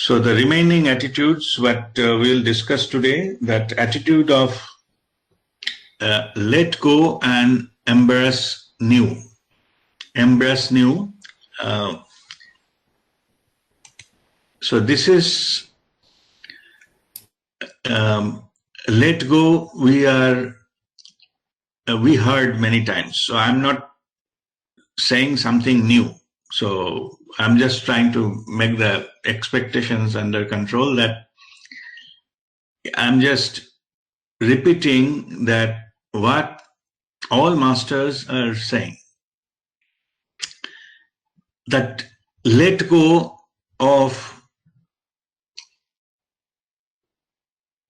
So the remaining attitudes what we'll discuss today, that attitude of let go and embrace new. Embrace new. So this is let go. We heard many times. So I'm not saying something new. So I'm just trying to make the expectations under control, that I'm just repeating that what all masters are saying, that let go of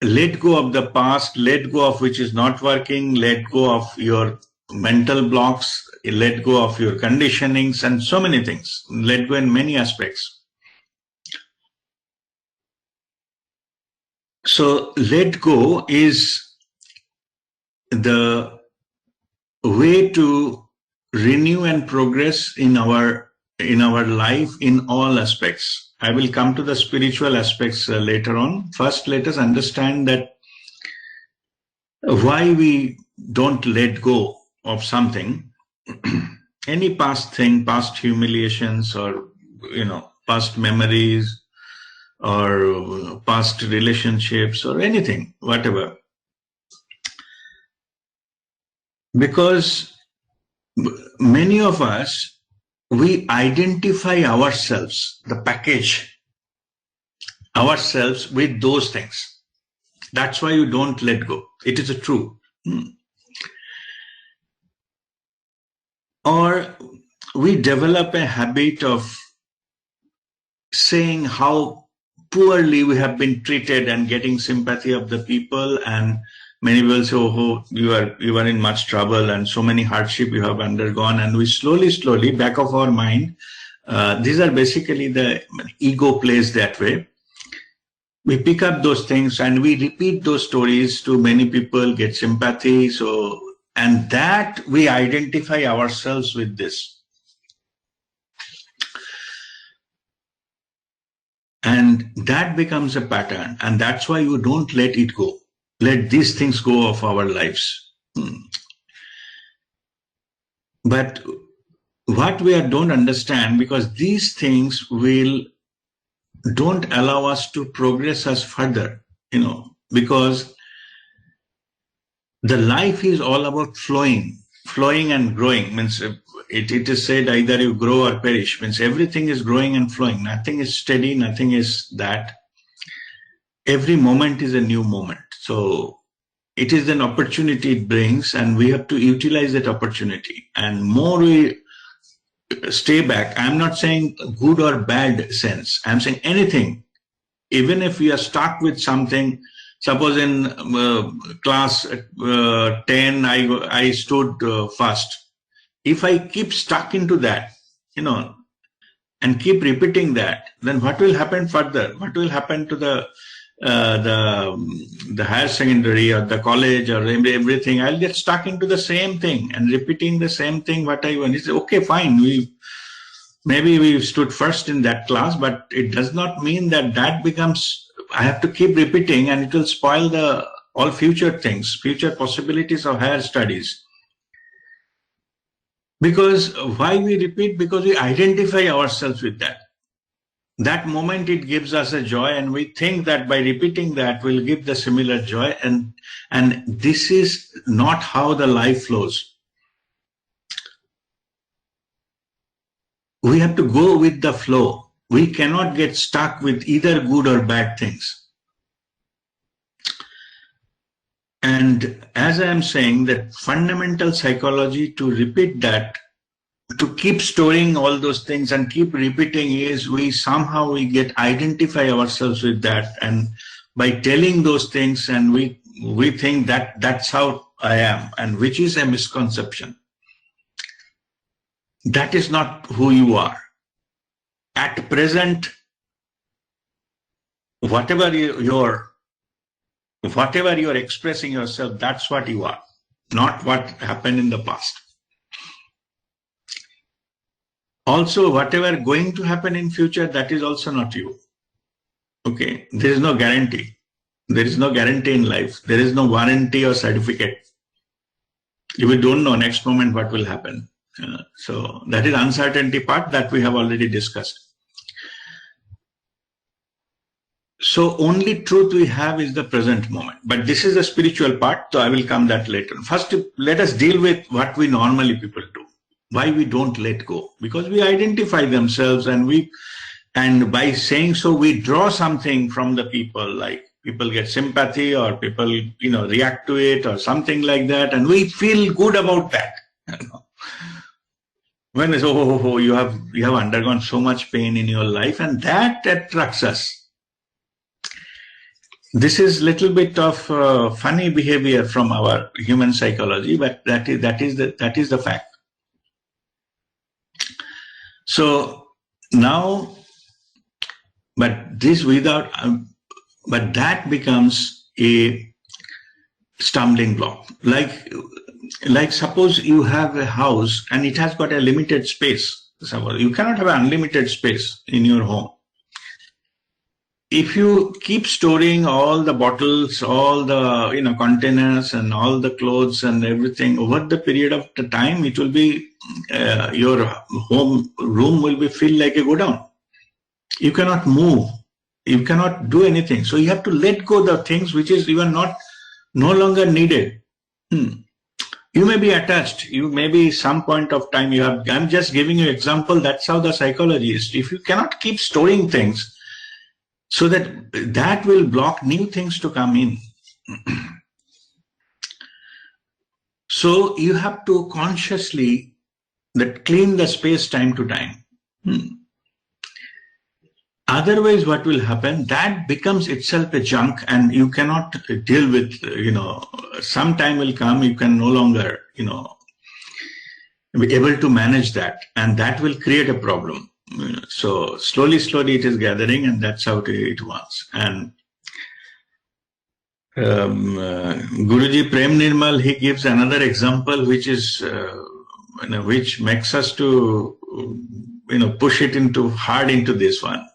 the past, let go of which is not working, let go of your mental blocks, let go of your conditionings and so many things, let go in many aspects. So let go is the way to renew and progress in our life in all aspects. I will come to the spiritual aspects later on. First, let us understand that why we don't let go of something, any past thing, past humiliations, or past memories, or past relationships, or anything, whatever. Because many of us, we identify ourselves, the package, ourselves with those things. That's why you don't let go. It is true. Or we develop a habit of saying how poorly we have been treated and getting sympathy of the people, and many will say, oh, you are in much trouble and so many hardship you have undergone, and we slowly, back of our mind, these are basically the ego plays that way. We pick up those things and we repeat those stories to many people, get sympathy. So, and that we identify ourselves with this. And that becomes a pattern, and that's why you don't let it go. Let these things go of our lives. But what we don't understand, because these things don't allow us to progress us further, because the life is all about flowing and growing. Means it is said either you grow or perish. Means everything is growing and flowing. Nothing is steady. Nothing is that. Every moment is a new moment. So it is an opportunity it brings, and we have to utilize that opportunity. And more we stay back, I'm not saying good or bad sense. I'm saying anything. Even if we are stuck with something, suppose in class 10, I stood first. If I keep stuck into that, and keep repeating that, then what will happen further? What will happen to the higher secondary or the college or everything? I'll get stuck into the same thing and repeating the same thing what I want. It's okay, fine. Maybe we stood first in that class, but it does not mean that becomes, I have to keep repeating, and it will spoil all future things, future possibilities of higher studies. Because why we repeat? Because we identify ourselves with that. That moment it gives us a joy, and we think that by repeating that will give the similar joy, and this is not how the life flows. We have to go with the flow. We cannot get stuck with either good or bad things. And as I am saying, that fundamental psychology to repeat that, to keep storing all those things and keep repeating, is we get identify ourselves with that, and by telling those things, and we think that that's how I am, and which is a misconception. That is not who you are. At present, whatever you're expressing yourself, that's what you are, not what happened in the past. Also, whatever going to happen in future, that is also not you. Okay, there is no guarantee. There is no guarantee in life. There is no warranty or certificate. We don't know next moment what will happen. So that is uncertainty part that we have already discussed. So only truth we have is the present moment. But this is the spiritual part, so I will come that later. First, let us deal with what we normally people do. Why we don't let go? Because we identify themselves, and by saying so, we draw something from the people, like people get sympathy or people, react to it or something like that. And we feel good about that. When they say, you have undergone so much pain in your life, and that attracts us. This is little bit of funny behavior from our human psychology, but that is the fact. So now, but that becomes a stumbling block. Like suppose you have a house and it has got a limited space. Suppose you cannot have an unlimited space in your home. If you keep storing all the bottles, all the containers and all the clothes and everything, over the period of the time, it will be your home room will be feel like a godown. You cannot move, you cannot do anything. So you have to let go the things which is even no longer needed. You may be attached. You may be some point of time you have. I'm just giving you example. That's how the psychology is. If you cannot keep storing things, so that will block new things to come in. So you have to consciously clean the space time to time. Otherwise, what will happen? That becomes itself a junk, and you cannot deal with. Some time will come. You can no longer, be able to manage that, and that will create a problem. So slowly it is gathering, and that's how it was. And Guruji Prem Nirmal, he gives another example, which is which makes us to push it hard into this one.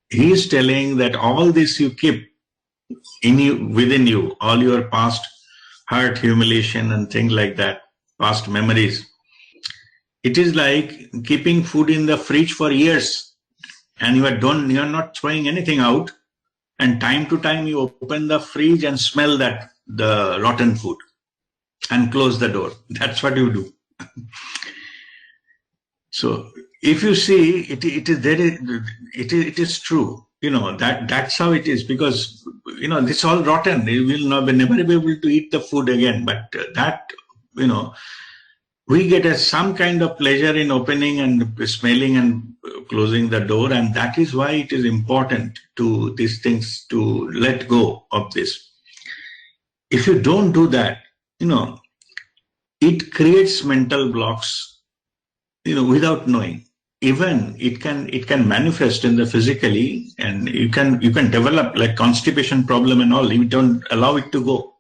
He is telling that all this you keep within you, all your past hurt, humiliation, and things like that, past memories. It is like keeping food in the fridge for years, and you are not throwing anything out, and time to time you open the fridge and smell the rotten food and close the door. That's what you do. So if you see, it is true. That's how it is, because this all rotten. You will never be able to eat the food again. But we get some kind of pleasure in opening and smelling and closing the door, and that is why it is important to these things to let go of this. If you don't do that, it creates mental blocks, without knowing. Even it can manifest in the physically, and you can develop like constipation problem and all. You don't allow it to go.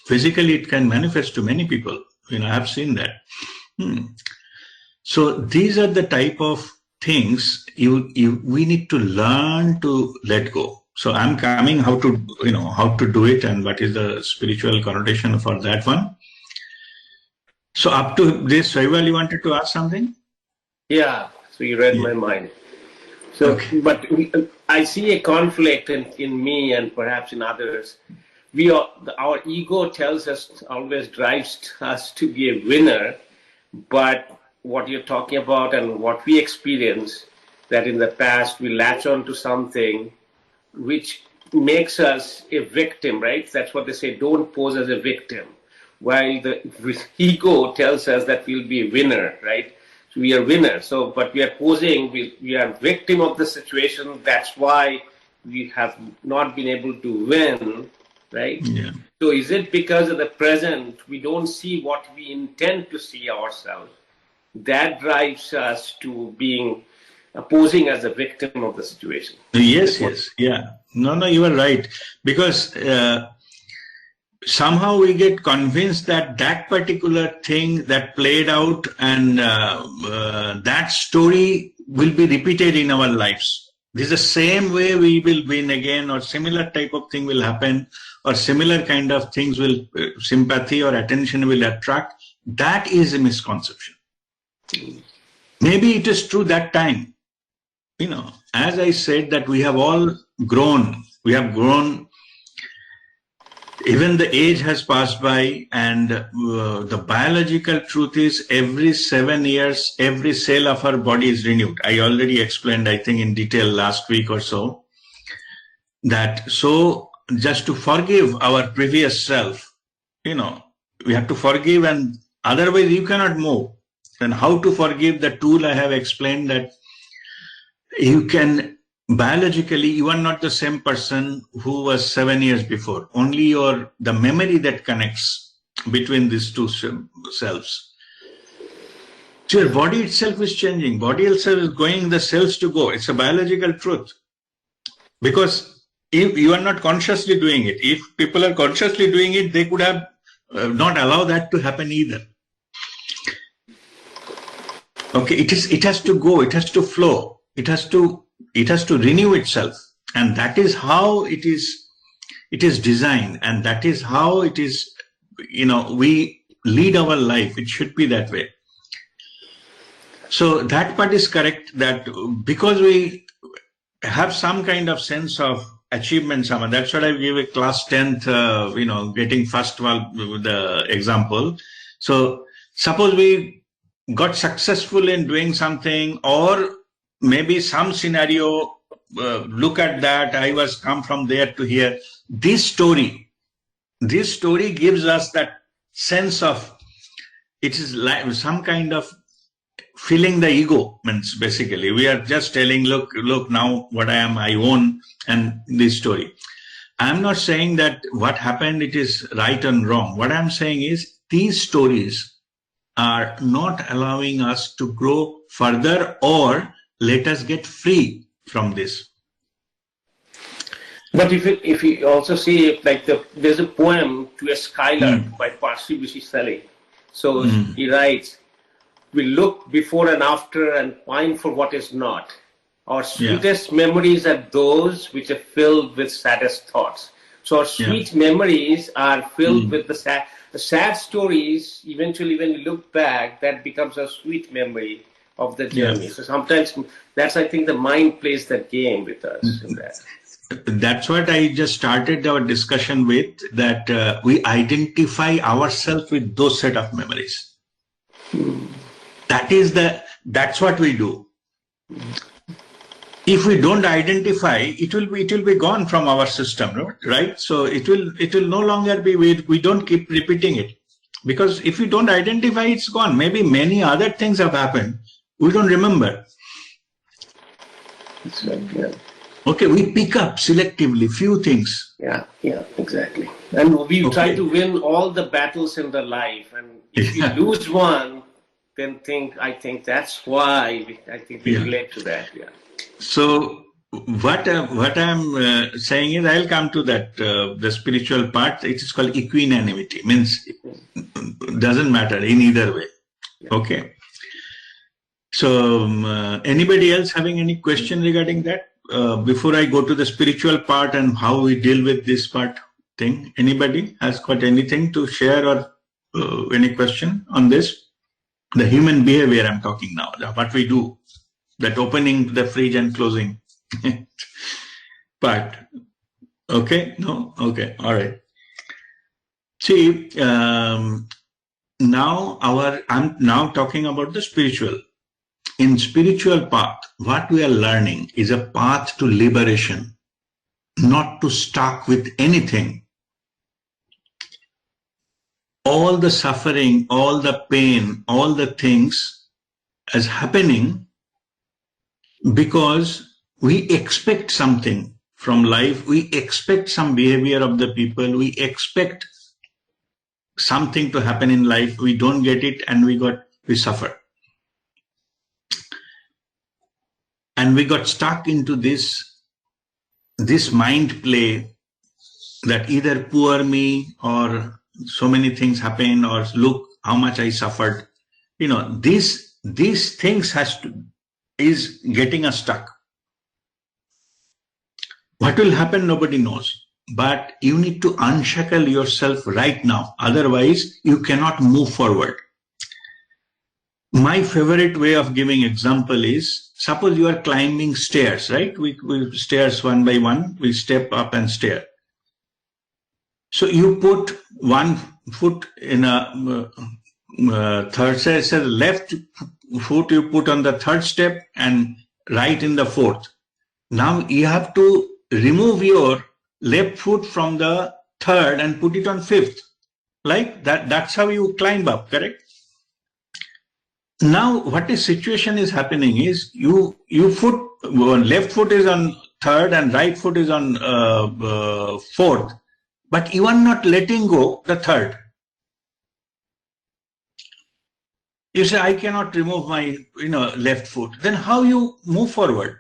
Physically, it can manifest to many people. I have seen that. So these are the type of things we need to learn to let go. So I'm coming how to do it, and what is the spiritual connotation for that one. So up to this, Saival, you wanted to ask something? Yeah. So you read my mind. So, okay. But I see a conflict in me and perhaps in others. Our ego tells us, always drives us to be a winner, but what you're talking about and what we experience, that in the past we latch on to something which makes us a victim, right? That's what they say, don't pose as a victim. While the ego tells us that we'll be a winner, right? So we are winners. So, but we are posing, we are victim of the situation. That's why we have not been able to win. Right? Yeah. So is it because of the present we don't see what we intend to see ourselves? That drives us to being posing as a victim of the situation. Yes. Yeah. No, you are right. Because somehow we get convinced that particular thing that played out, and that story will be repeated in our lives. This is the same way we will win again, or similar type of thing will happen, or similar kind of things will, sympathy or attention will attract. That is a misconception. Maybe it is true that time. As I said, that we have all grown. We have grown. Even the age has passed by, and the biological truth is every 7 years, every cell of our body is renewed. I already explained, I think, in detail last week or so, that so just to forgive our previous self, we have to forgive, and otherwise you cannot move. And how to forgive, the tool I have explained, that you can biologically, you are not the same person who was 7 years before. Only the memory that connects between these two selves. So your body itself is changing. Body itself is going the cells to go. It's a biological truth. Because if you are not consciously doing it, if people are consciously doing it, they could have not allowed that to happen either. Okay, it has to go, it has to flow, it has to renew itself, and that is how it is designed, and that is how it is, we lead our life. It should be that way. So that part is correct, that because we have some kind of sense of achievement, that's what I gave a class 10th, getting first with the example. So suppose we got successful in doing something, or maybe some scenario, look at that, I was come from there to here. This story gives us that sense of, it is like some kind of filling the ego. Means basically we are just telling, look now what I am, I own, and this story. I'm not saying that what happened, it is right and wrong. What I'm saying is these stories are not allowing us to grow further, or let us get free from this. But if you also see, like there's a poem to a Skylark by Percy Shelley. So he writes, "We look before and after and pine for what is not. Our sweetest memories are those which are filled with saddest thoughts." So our sweet memories are filled with the sad stories. Eventually, when you look back, that becomes a sweet memory of the journey. So sometimes that's, I think, the mind plays that game with us. In that. That's what I just started our discussion with, that we identify ourselves with those set of memories. That's what we do. If we don't identify, it will be gone from our system, right? So it will no longer be. We don't keep repeating it, because if we don't identify, it's gone. Maybe many other things have happened, we don't remember. That's right. Yeah. Okay, we pick up selectively few things. Yeah, exactly. And we try to win all the battles in the life, and if you lose one, then I think that's why we relate to that. Yeah. So what I'm saying is, I'll come to that, the spiritual part. It is called equanimity. Means doesn't matter in either way. Yeah. Okay. So anybody else having any question regarding that? Before I go to the spiritual part and how we deal with this part thing, anybody has got anything to share, or any question on this? The human behavior I'm talking now, what we do, that opening the fridge and closing part. Okay, no, okay, all right. See, I'm now talking about the spiritual. In spiritual path, what we are learning is a path to liberation, not to stuck with anything. All the suffering, all the pain, all the things is happening because we expect something from life. We expect some behavior of the people. We expect something to happen in life. We don't get it, and we suffer. And we got stuck into this mind play, that either poor me, or so many things happen, or look how much I suffered. These things is getting us stuck. What will happen, nobody knows. But you need to unshackle yourself right now. Otherwise, you cannot move forward. My favorite way of giving example is, suppose you are climbing stairs, right? We stairs one by one, we step up and stair. So you put one foot in a third step, so left foot you put on the third step and right in the fourth. Now you have to remove your left foot from the third and put it on fifth. Like that, that's how you climb up, correct? Now what the situation is happening is you foot, left foot is on third and right foot is on fourth, but you are not letting go the third. You say, I cannot remove my left foot. Then how you move forward?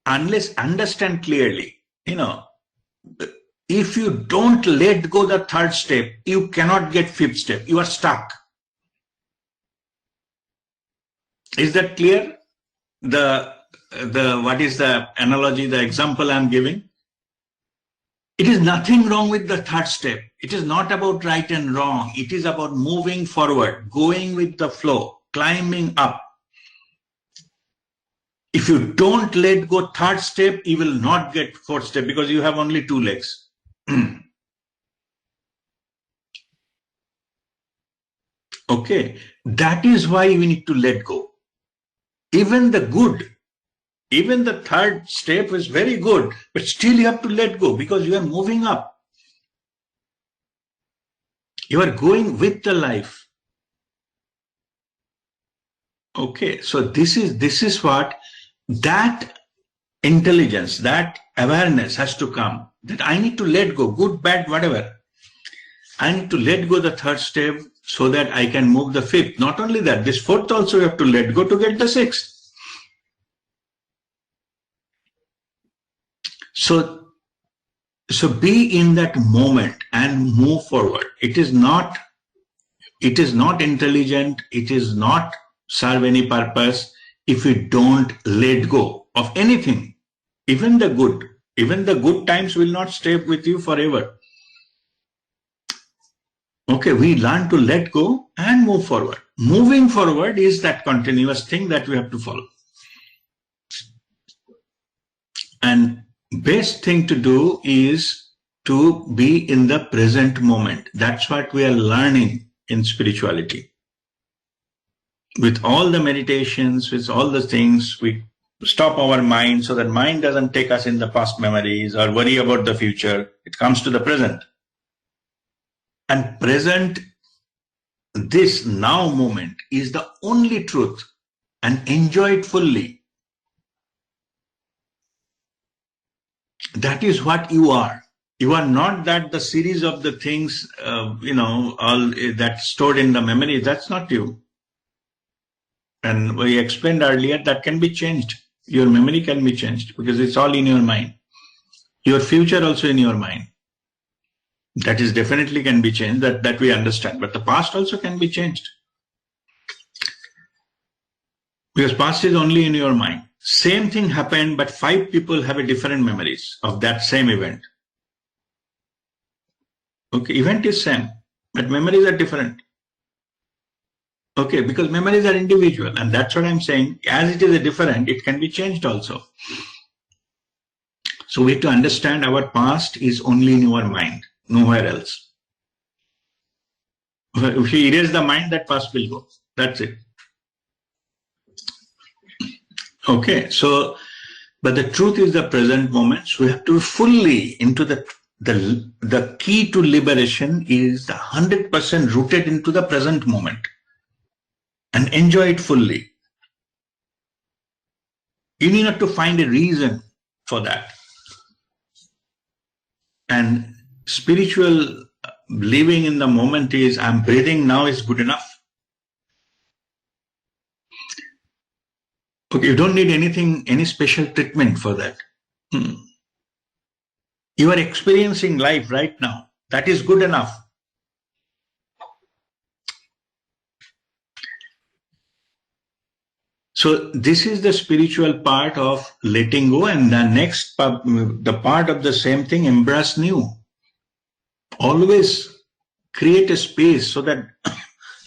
Unless understand clearly, if you don't let go the third step, you cannot get fifth step. You are stuck. Is that clear? What is the analogy, the example I'm giving? It is nothing wrong with the third step. It is not about right and wrong. It is about moving forward, going with the flow, climbing up. If you don't let go third step, you will not get fourth step because you have only two legs. Okay, that is why we need to let go. Even the good, even the third step is very good, but still you have to let go because you are moving up. You are going with the life. Okay, so this is what that intelligence, that awareness has to come, that I need to let go, good, bad, whatever. I need to let go the third step so that I can move the fifth. Not only that, this fourth also you have to let go to get the sixth. So be in that moment and move forward. It is not intelligent. It is not serve any purpose if you don't let go of anything. Even the good times will not stay with you forever. Okay, we learn to let go and move forward. Moving forward is that continuous thing that we have to follow. And best thing to do is to be in the present moment. That's what we are learning in spirituality. With all the meditations, with all the things, we stop our mind so that mind doesn't take us in the past memories or worry about the future. It comes to the present. And present, this now moment is the only truth, and enjoy it fully. That is what you are. You are not that the series of the things, all that stored in the memory. That's not you. And we explained earlier that can be changed. Your memory can be changed because it's all in your mind. Your future also in your mind. That is definitely can be changed, that we understand. But the past also can be changed. Because past is only in your mind. Same thing happened, but 5 people have a different memories of that same event. Okay, event is same, but memories are different. Okay, because memories are individual, and that's what I'm saying. As it is a different, it can be changed also. So we have to understand our past is only in your mind, nowhere else. If you erase the mind, that past will go. That's it. Okay, so, but the truth is the present moment. So we have to fully into the key to liberation is the 100% rooted into the present moment and enjoy it fully. You need not to find a reason for that. And spiritual living in the moment is, I'm breathing now is good enough. Okay, you don't need anything, any special treatment for that. You are experiencing life right now. That is good enough. So this is the spiritual part of letting go, and the next part, the part of the same thing, embrace new. Always create a space so that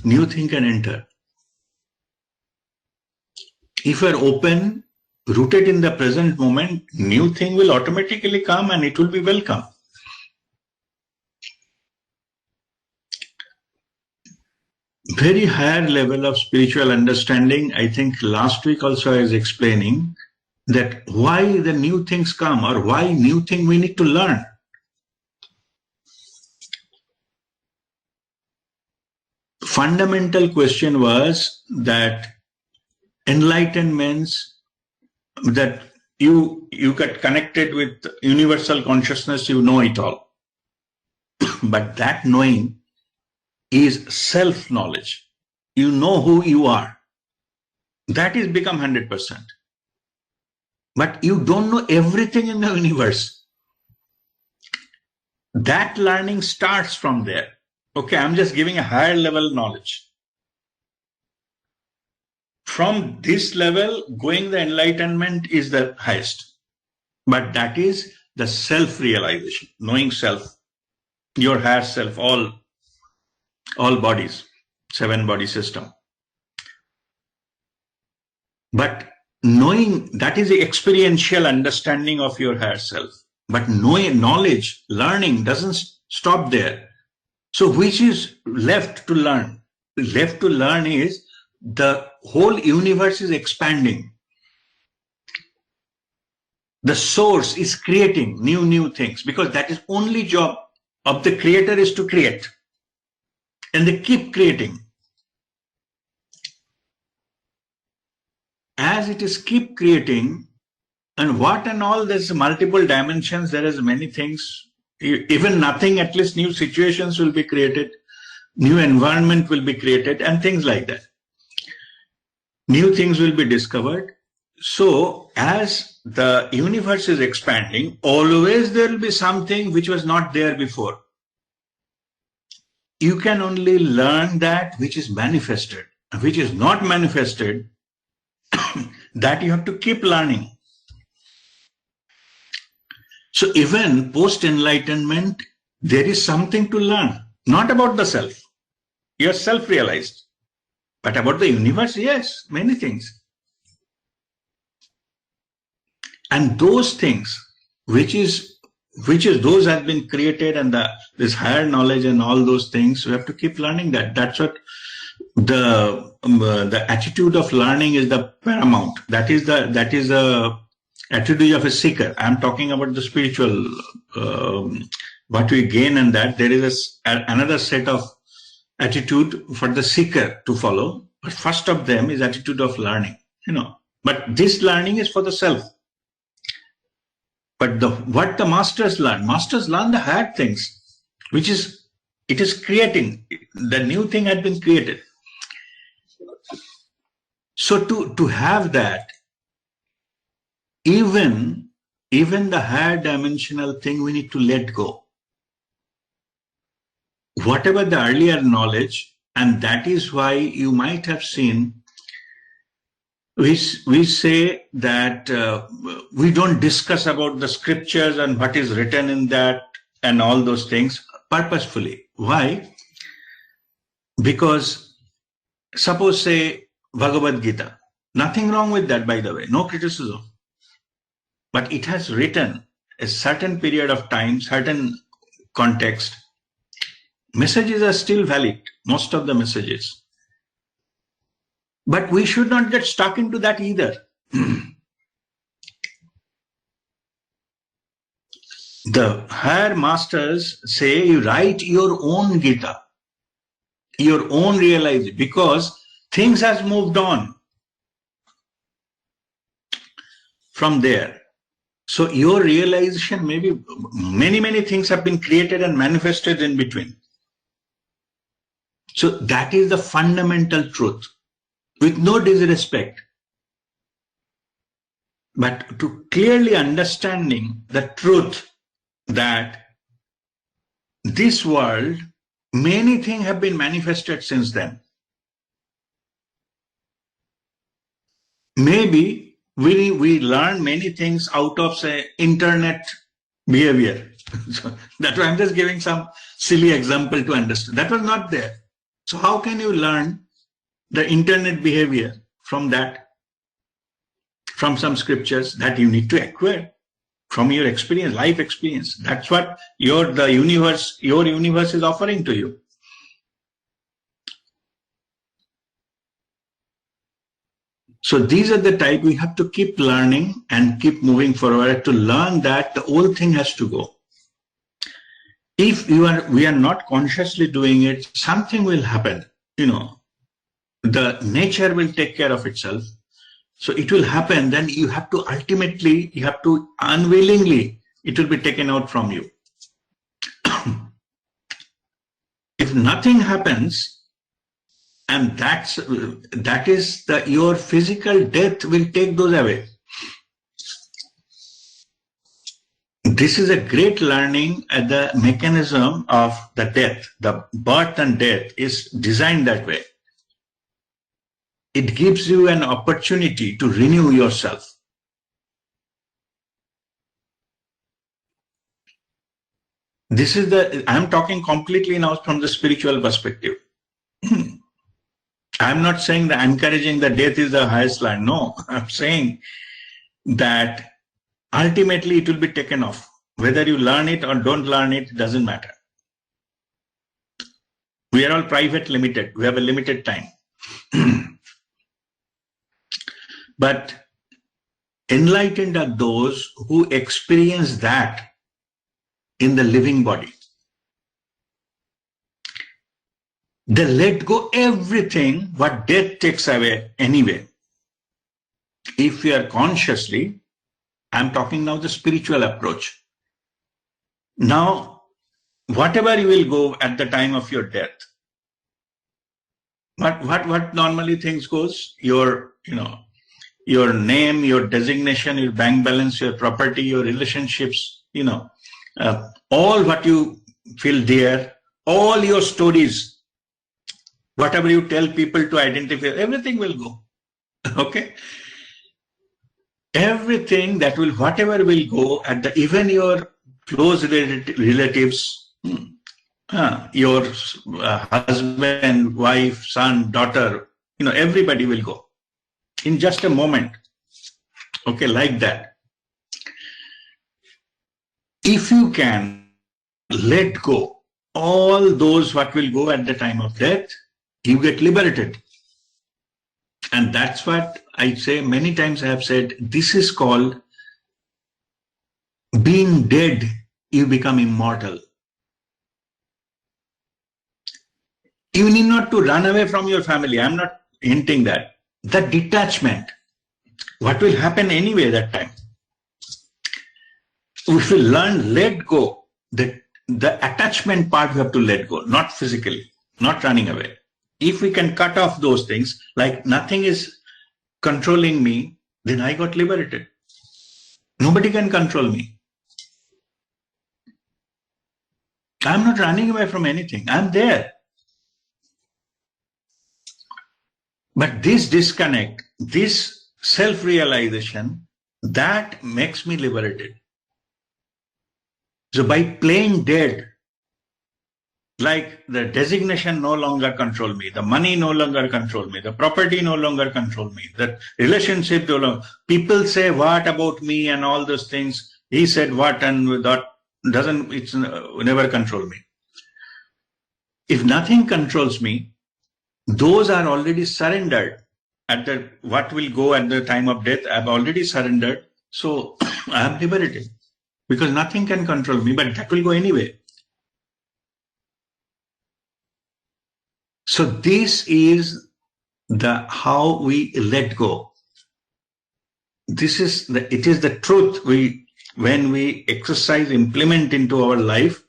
new thing can enter. If you are open, rooted in the present moment, new thing will automatically come and it will be welcome. Very higher level of spiritual understanding. I think last week also I was explaining that why the new things come, or why new thing we need to learn. Fundamental question was that enlightenment, that you get connected with universal consciousness, you know it all. But that knowing is self-knowledge. You know who you are. That is become 100%. But you don't know everything in the universe. That learning starts from there. Okay, I'm just giving a higher level knowledge. From this level, going the enlightenment is the highest. But that is the self-realization, knowing self, your higher self, all bodies, 7-body system. But knowing, that is the experiential understanding of your higher self. But knowing, knowledge, learning doesn't stop there. So which is left to learn? Left to learn is the whole universe is expanding. The source is creating new things, because that is only job of the creator, is to create. And they keep creating. As it is keep creating, and what and all, there's multiple dimensions, there is many things, even nothing, at least new situations will be created, new environment will be created, and things like that. New things will be discovered. So as the universe is expanding, always there will be something which was not there before. You can only learn that which is manifested. Which is not manifested, that you have to keep learning. So even post-enlightenment, there is something to learn. Not about the self. You are self-realized. But about the universe, yes, many things. And those things, which is those have been created, and this higher knowledge and all those things, we have to keep learning that. That's what the attitude of learning is, the paramount. That is the attitude of a seeker. I'm talking about the spiritual, what we gain, and that there is another set of attitude for the seeker to follow. But first of them is attitude of learning, But this learning is for the self. But what the masters learn the higher things, which is, it is creating. The new thing had been created. So to have that, even the higher dimensional thing, we need to let go. Whatever the earlier knowledge, and that is why you might have seen, we say that we don't discuss about the scriptures and what is written in that and all those things purposefully. Why? Because suppose, say, Bhagavad Gita. Nothing wrong with that, by the way. No criticism. But it has written a certain period of time, certain context. Messages are still valid, most of the messages. But we should not get stuck into that either. The higher masters say you write your own Gita, your own realization, because things has moved on from there. So your realization, maybe many things have been created and manifested in between. So that is the fundamental truth, with no disrespect. But to clearly understanding the truth that this world, many things have been manifested since then. maybe we learn many things out of, say, internet behavior. So that's why I'm just giving some silly example to understand. That was not there. So how can you learn the internet behavior from that, from some scriptures that you need to acquire from your experience, life experience? That's what your universe is offering to you. So these are the type we have to keep learning and keep moving forward to learn that the whole thing has to go. If we are not consciously doing it, something will happen. The nature will take care of itself. So it will happen. Then you have to unwillingly, it will be taken out from you. If nothing happens, and that is your physical death will take those away. This is a great learning at the mechanism of the death. The birth and death is designed that way. It gives you an opportunity to renew yourself. I'm talking completely now from the spiritual perspective. I'm not saying that encouraging the death is the highest line. No, I'm saying that ultimately it will be taken off. Whether you learn it or don't learn it, doesn't matter. We are all private, limited. We have a limited time. But enlightened are those who experience that in the living body. They let go everything what death takes away anyway. If you are consciously, I'm talking now the spiritual approach. Now, whatever you will go at the time of your death, what normally things goes? Your name, your designation, your bank balance, your property, your relationships, all what you feel dear, all your stories, whatever you tell people to identify, everything will go. Okay? Everything whatever will go even your close relatives, your husband, wife, son, daughter, everybody will go in just a moment. Okay, like that. If you can let go all those what will go at the time of death, you get liberated. And that's what I say many times. I have said, this is called being dead, you become immortal. You need not to run away from your family. I'm not hinting that. The detachment, what will happen anyway that time? If we let go, the attachment part we have to let go, not physically, not running away. If we can cut off those things, like nothing is controlling me, then I got liberated. Nobody can control me. I'm not running away from anything. I'm there. But this disconnect, this self-realization, that makes me liberated. So by playing dead, like the designation no longer control me, the money no longer control me, the property no longer control me, the relationship no longer, people say what about me and all those things, he said what and that it's never control me. If nothing controls me, those are already surrendered at what will go at the time of death. I've already surrendered, so I am liberated because nothing can control me, but that will go anyway. So this is how we let go. It is the truth. When we exercise, implement into our life,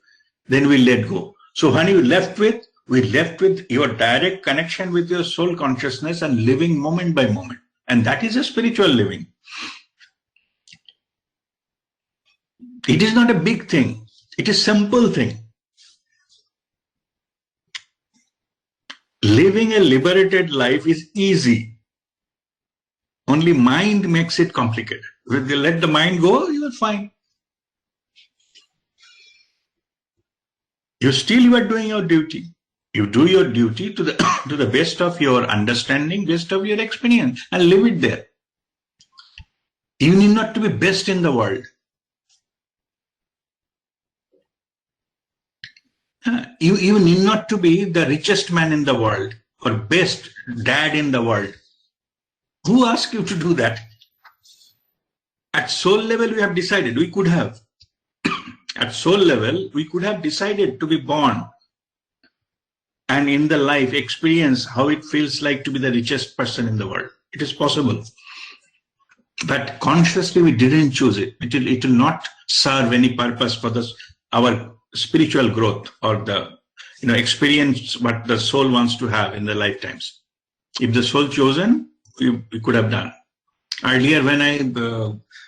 then we let go. So when we left with your direct connection with your soul consciousness and living moment by moment. And that is a spiritual living. It is not a big thing. It is a simple thing. Living a liberated life is easy. Only mind makes it complicated. If you let the mind go, you are fine. You are doing your duty. You do your duty to the to the best of your understanding, best of your experience, and leave it there. You need not to be best in the world. You need not to be the richest man in the world or best dad in the world. Who asked you to do that? At soul level, we have decided we could have. At soul level, we could have decided to be born and in the life experience how it feels like to be the richest person in the world. It is possible. But consciously, we didn't choose it. It will not serve any purpose for our spiritual growth or the experience what the soul wants to have in the lifetimes. If the soul chosen, we could have done. Earlier, when I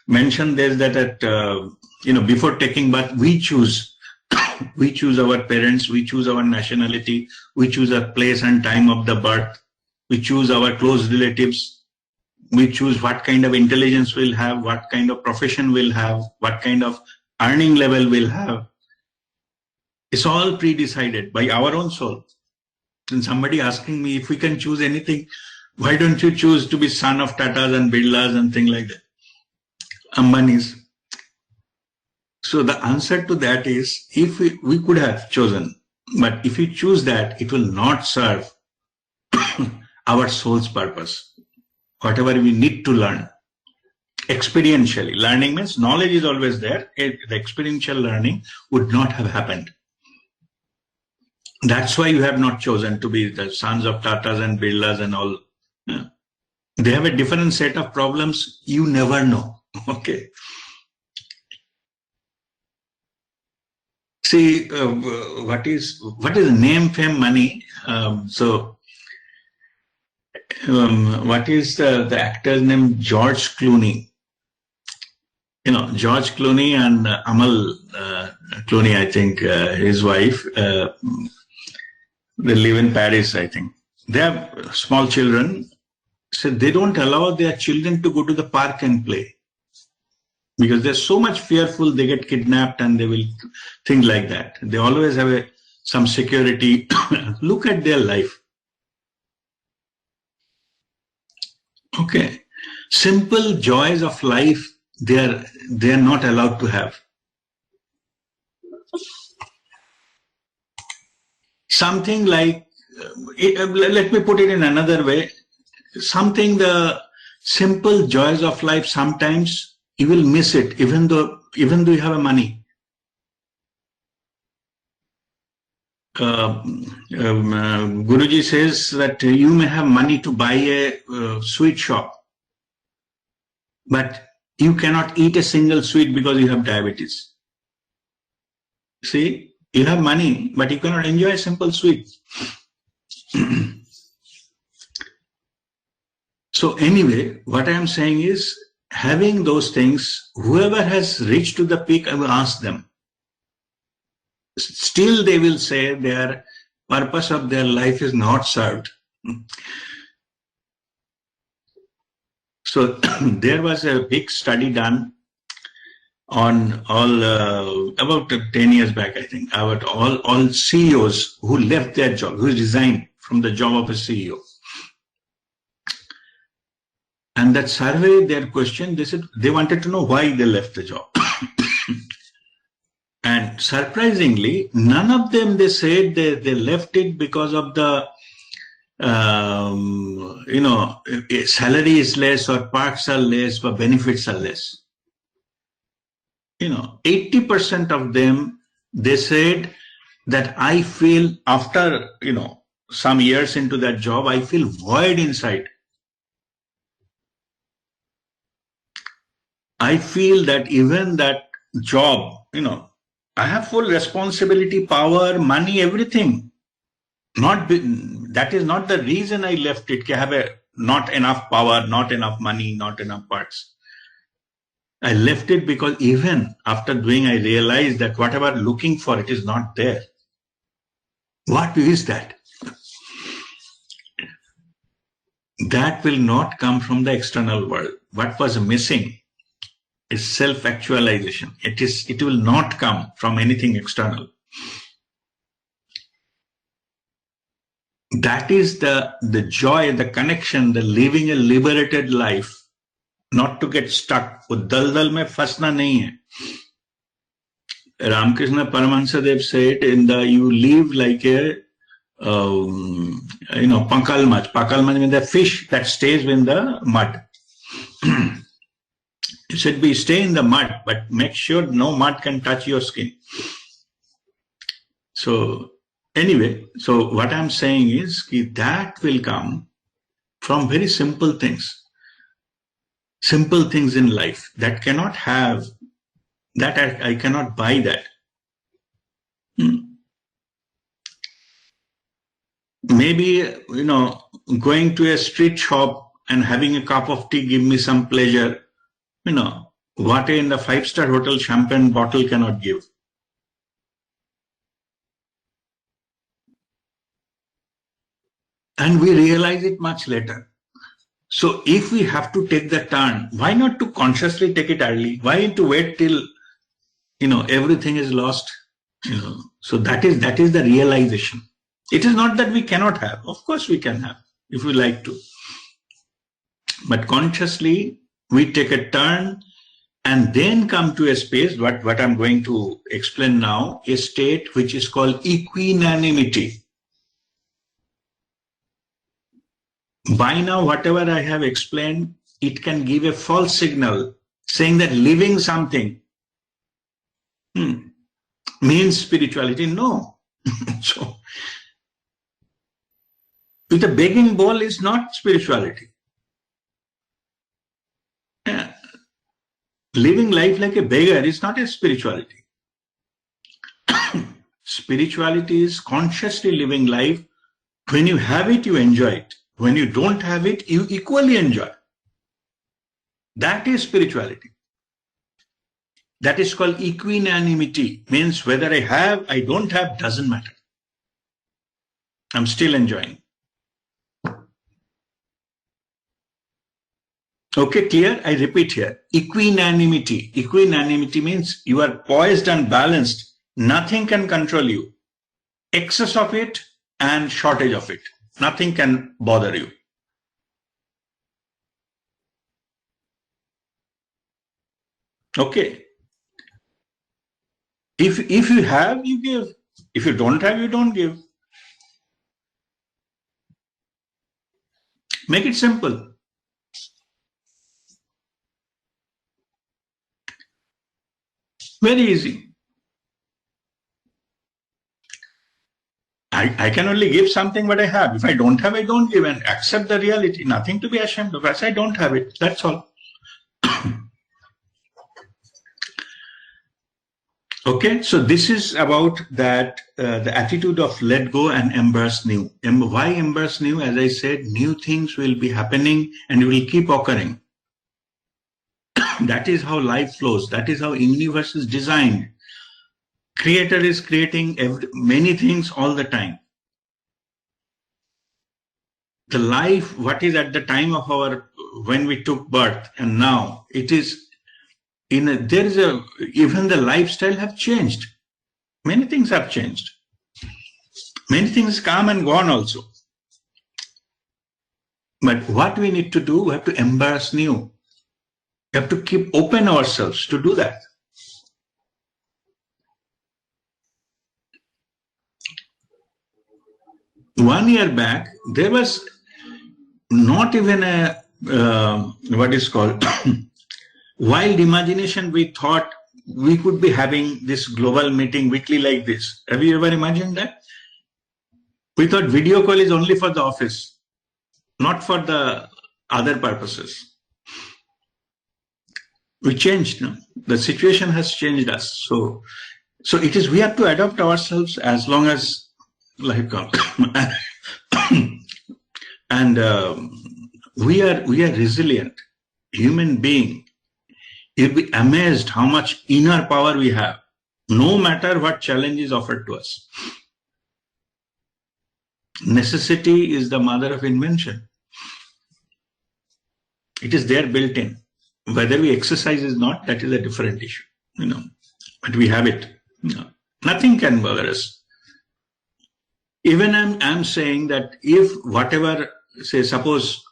mentioned this, that at before taking birth, we choose. We choose our parents, we choose our nationality, we choose a place and time of the birth, we choose our close relatives, we choose what kind of intelligence we'll have, what kind of profession we'll have, what kind of earning level we'll have. It's all pre-decided by our own soul. And somebody asking me if we can choose anything, why don't you choose to be son of Tatas and Birlas and things like that? Ambanis. So the answer to that is, if we could have chosen, but if we choose that, it will not serve our soul's purpose. Whatever we need to learn, experientially. Learning means knowledge is always there. The experiential learning would not have happened. That's why you have not chosen to be the sons of Tatas and Birlas and all. They have a different set of problems. You never know. Okay. See, what is name, fame, money? What is the actor's name? George Clooney. George Clooney and Amal Clooney, I think, his wife, they live in Paris, I think. They have small children, so they don't allow their children to go to the park and play. Because they're so much fearful they get kidnapped and they will think like that. They always have some security. Look at their life. Okay. Simple joys of life, they are not allowed to have. Something like, let me put it in another way. The simple joys of life, sometimes you will miss it, even though you have money. Guruji says that you may have money to buy a sweet shop, but you cannot eat a single sweet because you have diabetes. See, you have money, but you cannot enjoy a simple sweet. So anyway, what I am saying is, having those things, whoever has reached to the peak, I will ask them. Still they will say their purpose of their life is not served. So there was a big study done on all, about 10 years back, I think, about all CEOs who left their job, who resigned from the job of a CEO. And that survey, their question, they said they wanted to know why they left the job. And surprisingly, none of them, they said they left it because of the, salary is less or perks are less or benefits are less. 80% of them, they said that I feel after, some years into that job, I feel void inside. I feel that even that job, I have full responsibility, power, money, everything. That is not the reason I left it. I have not enough power, not enough money, not enough parts. I left it because even after doing, I realized that whatever I'm looking for, it is not there. What is that? that will not come from the external world. What was missing is self-actualization. It will not come from anything external. That is the joy, the connection, the living a liberated life, not to get stuck. वो दलदल में फंसना नहीं है. Ramakrishna Paramahansa said you live like a pakalmach. Pakalmach means the fish that stays in the mud. He said, we stay in the mud, but make sure no mud can touch your skin. So anyway, so what I'm saying is that will come from very simple things in life that cannot have, that I cannot buy that. Maybe, going to a street shop and having a cup of tea give me some pleasure. What in the 5-star hotel champagne bottle cannot give. And we realize it much later. So if we have to take the turn, why not to consciously take it early? Why to wait till, everything is lost? So that is the realization. It is not that we cannot have. Of course we can have, if we like to. But consciously, we take a turn and then come to a space, what I'm going to explain now, a state which is called equanimity. By now, whatever I have explained, it can give a false signal saying that living something means spirituality. No. So, with a begging bowl is not spirituality. Living life like a beggar is not a spirituality. Spirituality is consciously living life. When you have it, you enjoy it. When you don't have it, you equally enjoy. That is spirituality. That is called equanimity. Means whether I have, I don't have, doesn't matter. I'm still enjoying. Okay, clear? I repeat here. Equanimity. Equanimity means you are poised and balanced. Nothing can control you. Excess of it and shortage of it. Nothing can bother you. Okay. If you have, you give. If you don't have, you don't give. Make it simple. Very easy. I can only give something what I have. If I don't have, I don't give, and accept the reality. Nothing to be ashamed of. As I don't have it. That's all. Okay, so this is about that the attitude of let go and embrace new. Why embrace new? As I said, new things will be happening and will keep occurring. That is how life flows. That is how universe is designed. Creator is creating many things all the time. The life, what is at the time of when we took birth and now, it is even the lifestyle have changed. Many things have changed. Many things come and gone also. But what we need to do, we have to embrace new. We have to keep open ourselves to do that. One year back, there was not even a, what is called, wild imagination. We thought we could be having this global meeting weekly like this. Have you ever imagined that? We thought video call is only for the office, not for the other purposes. We changed, no? The situation has changed us. So it is, we have to adapt ourselves as long as life comes. And we are resilient human being. You'll be amazed how much inner power we have, no matter what challenge is offered to us. Necessity is the mother of invention. It is there built in. Whether we exercise is not, that is a different issue, but we have it. Nothing can bother us. Even I'm saying that if whatever, say, suppose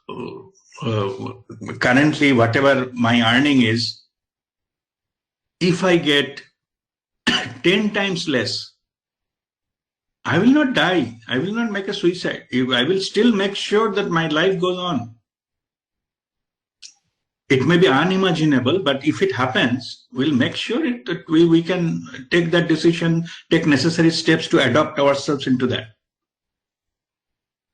currently whatever my earning is, if I get 10 times less, I will not die. I will not make a suicide. I will still make sure that my life goes on. It may be unimaginable, but if it happens, we'll make sure that we can take that decision, take necessary steps to adopt ourselves into that.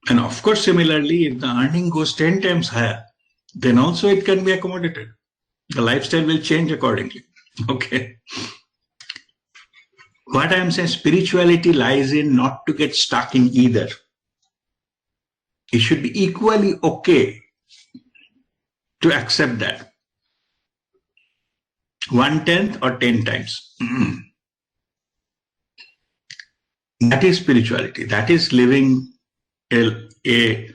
And of course, similarly, if the earning goes 10 times higher, then also it can be accommodated. The lifestyle will change accordingly. Okay. What I'm saying, spirituality lies in not to get stuck in either. It should be equally okay to accept that. 1/10 or 10 times. That is spirituality. That is living a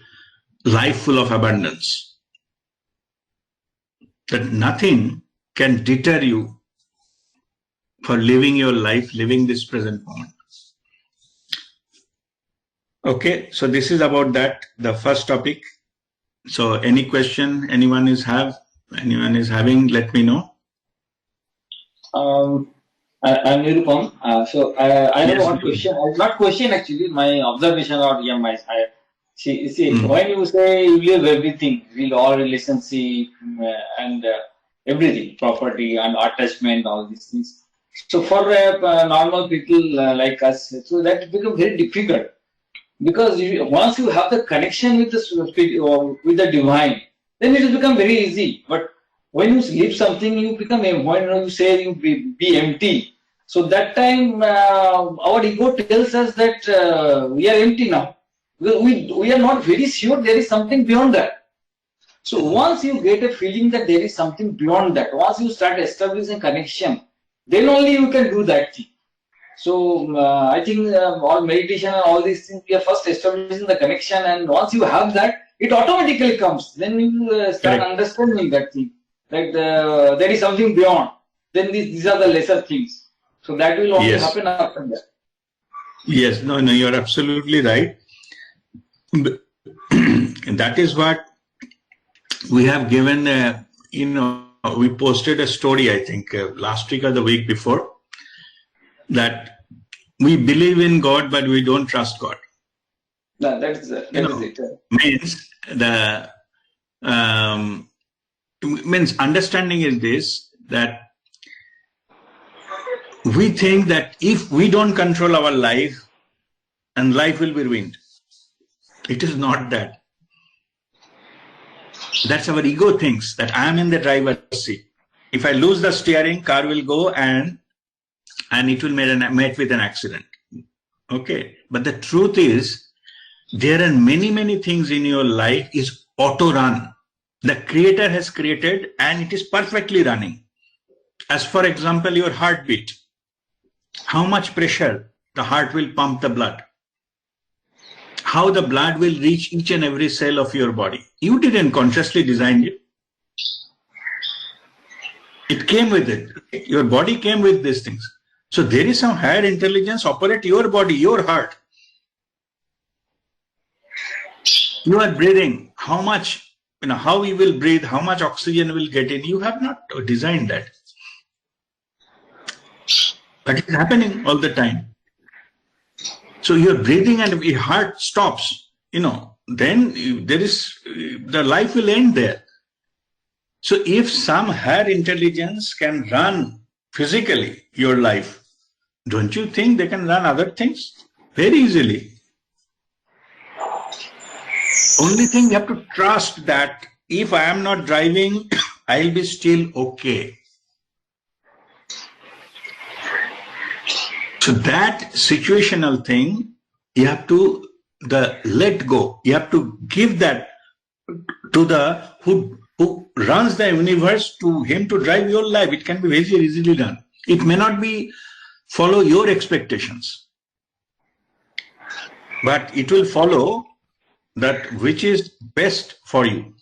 life full of abundance. That nothing can deter you for living your life, living this present moment. Okay, so this is about that, the first topic. So any question anyone is having, let me know. I'm Nirupam. So I have one question. Not question actually, my observation or see, when you say you live everything, will all relationship and everything, property and attachment, all these things. So for normal people like us, so that becomes very difficult, because once you have the connection with the divine, then it will become very easy. But when you leave something, you become when you say you be empty. So that time our ego tells us that we are empty now. We are not very sure there is something beyond that. So once you get a feeling that there is something beyond that, once you start establishing connection, then only you can do that thing. So I think all meditation and all these things, we are first establishing the connection, and once you have that, it automatically comes. Then you start understanding that thing, that there is something beyond. Then these are the lesser things. So that will only happen after that. Yes, no, you are absolutely right. And that is what we have given, we posted a story, I think, last week or the week before, that we believe in God, but we don't trust God. No, that is it. Means understanding is this, that we think that if we don't control our life, and life will be ruined. It is not that. That's our ego thinks that I am in the driver's seat. If I lose the steering, car will go and it will meet with an accident. Okay. But the truth is, there are many things in your life is auto run. The creator has created and it is perfectly running. As for example, your heartbeat. How much pressure the heart will pump the blood. How the blood will reach each and every cell of your body. You didn't consciously design it. It came with it. Your body came with these things. So there is some higher intelligence operate your body, your heart. You are breathing. How much, how you will breathe, how much oxygen will get in. You have not designed that. But it's happening all the time. So you're breathing and your heart stops, then the life will end there. So if some higher intelligence can run physically your life, don't you think they can run other things very easily? Only thing you have to trust that if I am not driving, I'll be still okay. So that situational thing, you have to let go. You have to give that to the who runs the universe, to him to drive your life. It can be very easily done. It may not be follow your expectations, but it will follow that which is best for you.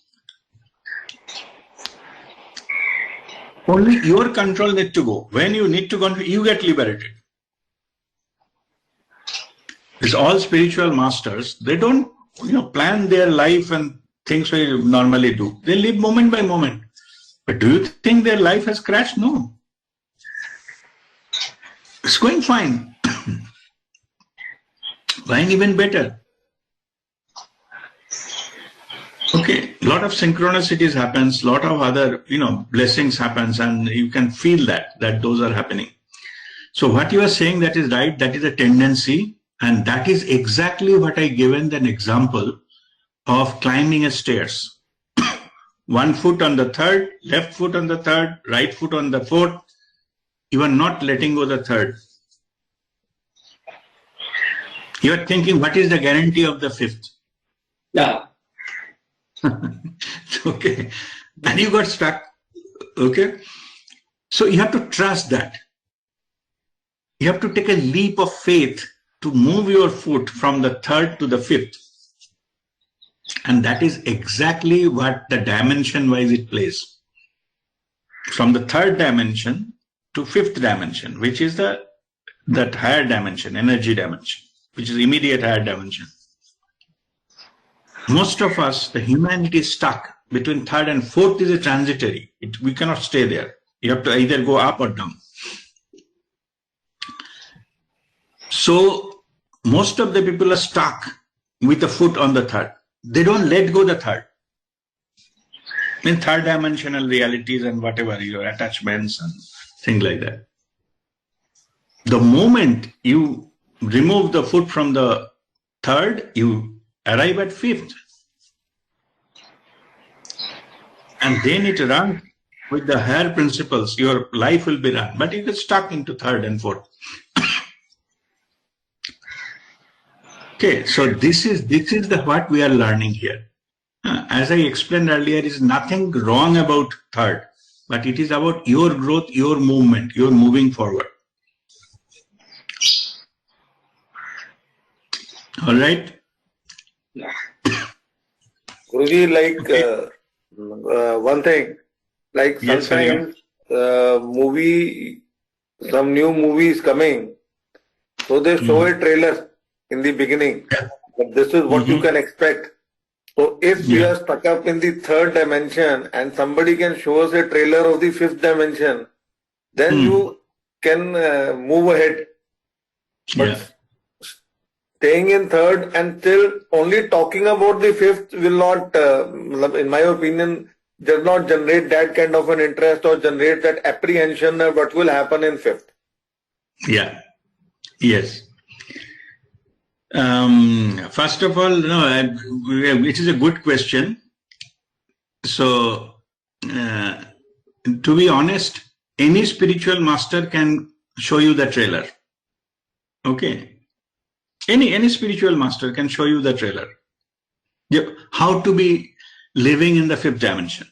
Only your control need to go. When you need to go, you get liberated. It's all spiritual masters. They don't, plan their life and things we normally do. They live moment by moment. But do you think their life has crashed? No. It's going fine. Fine, even better. Okay, a lot of synchronicities happens, a lot of other, blessings happens, and you can feel that those are happening. So what you are saying, that is right, that is a tendency, and that is exactly what I given an example of climbing a stairs. One foot on the third, left foot on the third, right foot on the fourth, you are not letting go the third. You are thinking, what is the guarantee of the fifth? Yeah. Okay, and you got stuck. Okay, so you have to trust that. You have to take a leap of faith to move your foot from the third to the fifth, and that is exactly what the dimension wise it plays. From the third dimension to fifth dimension, which is that higher dimension, energy dimension, which is immediate higher dimension. Most of us, the humanity is stuck between third and fourth is a transitory. We cannot stay there. You have to either go up or down. So most of the people are stuck with the foot on the third. They don't let go the third. In third dimensional realities and whatever, your attachments and things like that. The moment you remove the foot from the third, you arrive at fifth. And then it runs with the higher principles. Your life will be run. But you get stuck into third and fourth. Okay, so this is what we are learning here. As I explained earlier, there is nothing wrong about third, but it is about your growth, your movement, your moving forward. All right? Guruji, like one thing, like Yes, sometimes some new movie is coming, so they show a trailer in the beginning. But this is what you can expect. So if we are stuck up in the third dimension and somebody can show us a trailer of the fifth dimension, then you can move ahead. But staying in third and still only talking about the fifth will not, in my opinion, does not generate that kind of an interest or generate that apprehension of what will happen in fifth. Yeah. Yes. First of all, it is a good question. So, to be honest, any spiritual master can show you the trailer. Okay. Any spiritual master can show you the trailer. How to be living in the fifth dimension.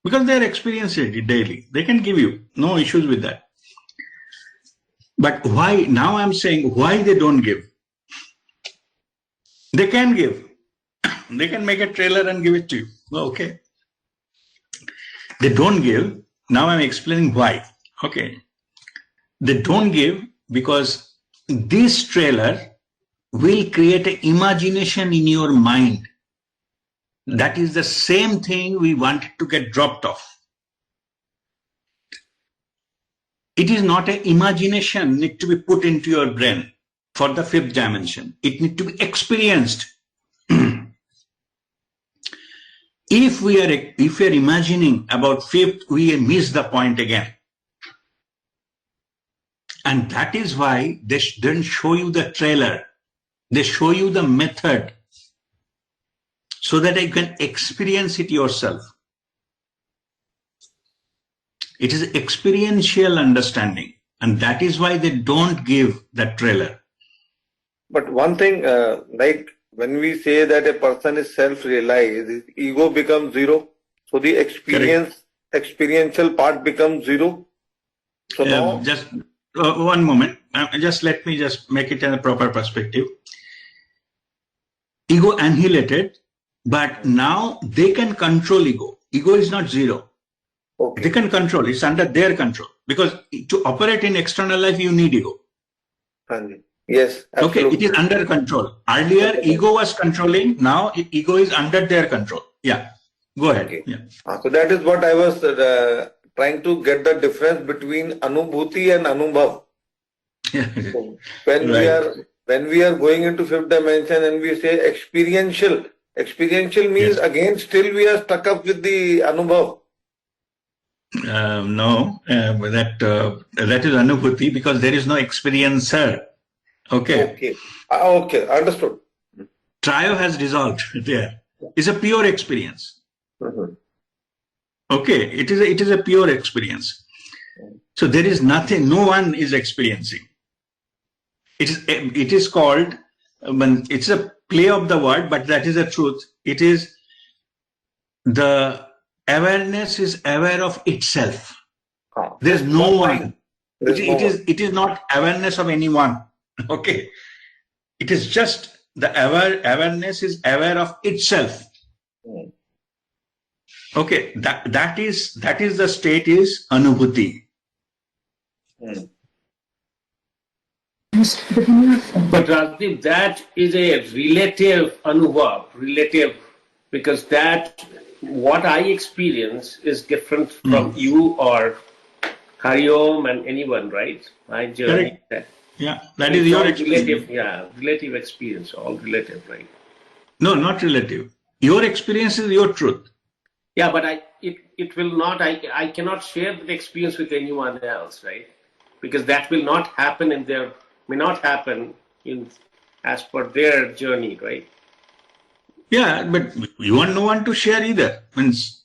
Because they are experiencing it daily. They can give you. No issues with that. But why? Now I'm saying why they don't give. They can give. They can make a trailer and give it to you. Okay. They don't give. Now I'm explaining why. Okay. They don't give because this trailer will create an imagination in your mind. That is the same thing we wanted to get dropped off. It is not an imagination need to be put into your brain for the fifth dimension. It needs to be experienced. If we are imagining about fifth, we miss the point again. And that is why they don't show you the trailer. They show you the method so that you can experience it yourself. It is experiential understanding, and that is why they don't give that trailer. But one thing, like when we say that a person is self-realized, his ego becomes zero. So the experiential part becomes zero. So now, just one moment. Just let me just make it in a proper perspective. Ego annihilated, but now they can control ego. Ego is not zero. Okay. They can control. It's under their control. Because to operate in external life, you need ego. Yes, absolutely. Okay, it is under control. Earlier, ego was controlling. Now, ego is under their control. Yeah. Go ahead. Okay. Yeah. So that is what I was trying to get the difference between Anubhuti and Anubhav. So when we are going into fifth dimension and we say experiential means again still we are stuck up with the Anubhav. No, that is Anubhuti because there is no experiencer. Okay. Okay, understood. Trio has dissolved there. It's a pure experience. Okay, it is a pure experience. So there is nothing, no one is experiencing. It is called, it's a play of the word, but that is the truth. It is the awareness is aware of itself. There's no one. It is not awareness of anyone. Okay. It is just the awareness is aware of itself. Okay. That is the state is Anubhuti. But Rajdeep, that is a relative Anubhav, because that what I experience is different from you or Hariom and anyone, right? My journey. Yeah, that is your experience. Relative experience, all relative, right? No, not relative. Your experience is your truth. Yeah, but it will not. I cannot share the experience with anyone else, right? Because that will not happen may not happen as per their journey, right? Yeah, but you want no one to share either. Means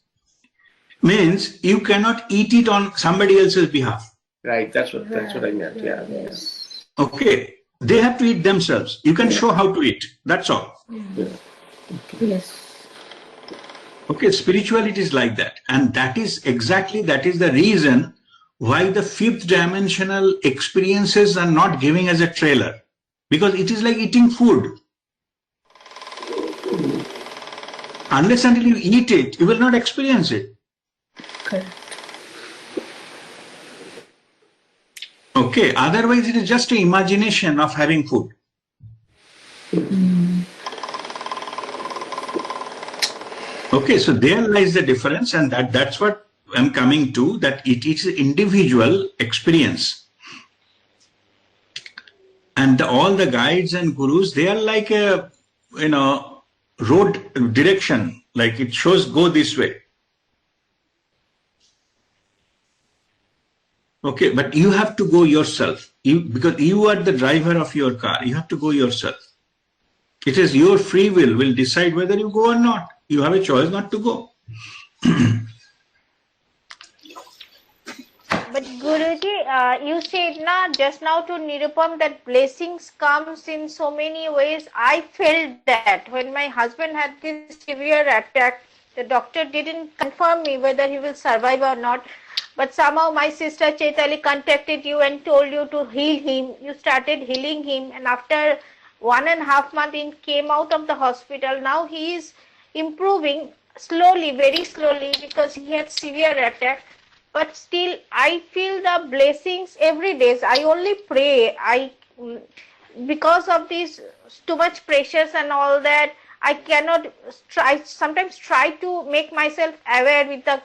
you cannot eat it on somebody else's behalf. Right, that's what I meant. Yeah. Yes. Okay, they have to eat themselves. You can show how to eat. That's all. Yeah. Okay. Yes. Okay, spirituality is like that, and that is the reason why the fifth dimensional experiences are not giving as a trailer, because it is like eating food. Unless until you eat it, you will not experience it. Correct. Okay, otherwise it is just an imagination of having food. Okay, so there lies the difference, and that's what I'm coming to, that it is an individual experience. And all the guides and gurus, they are like a, road direction, like it shows go this way. Okay, but you have to go yourself. Because you are the driver of your car, you have to go yourself. It is your free will decide whether you go or not. You have a choice not to go. But Guruji, you said just now to Nirupam that blessings comes in so many ways. I felt that when my husband had this severe attack, the doctor didn't confirm me whether he will survive or not. But somehow my sister Chaitali contacted you and told you to heal him. You started healing him, and after 1.5 months he came out of the hospital. Now he is improving slowly, very slowly, because he had severe attack. But still, I feel the blessings every day. I only pray. Because of these too much pressures and all that, I cannot sometimes try to make myself aware with the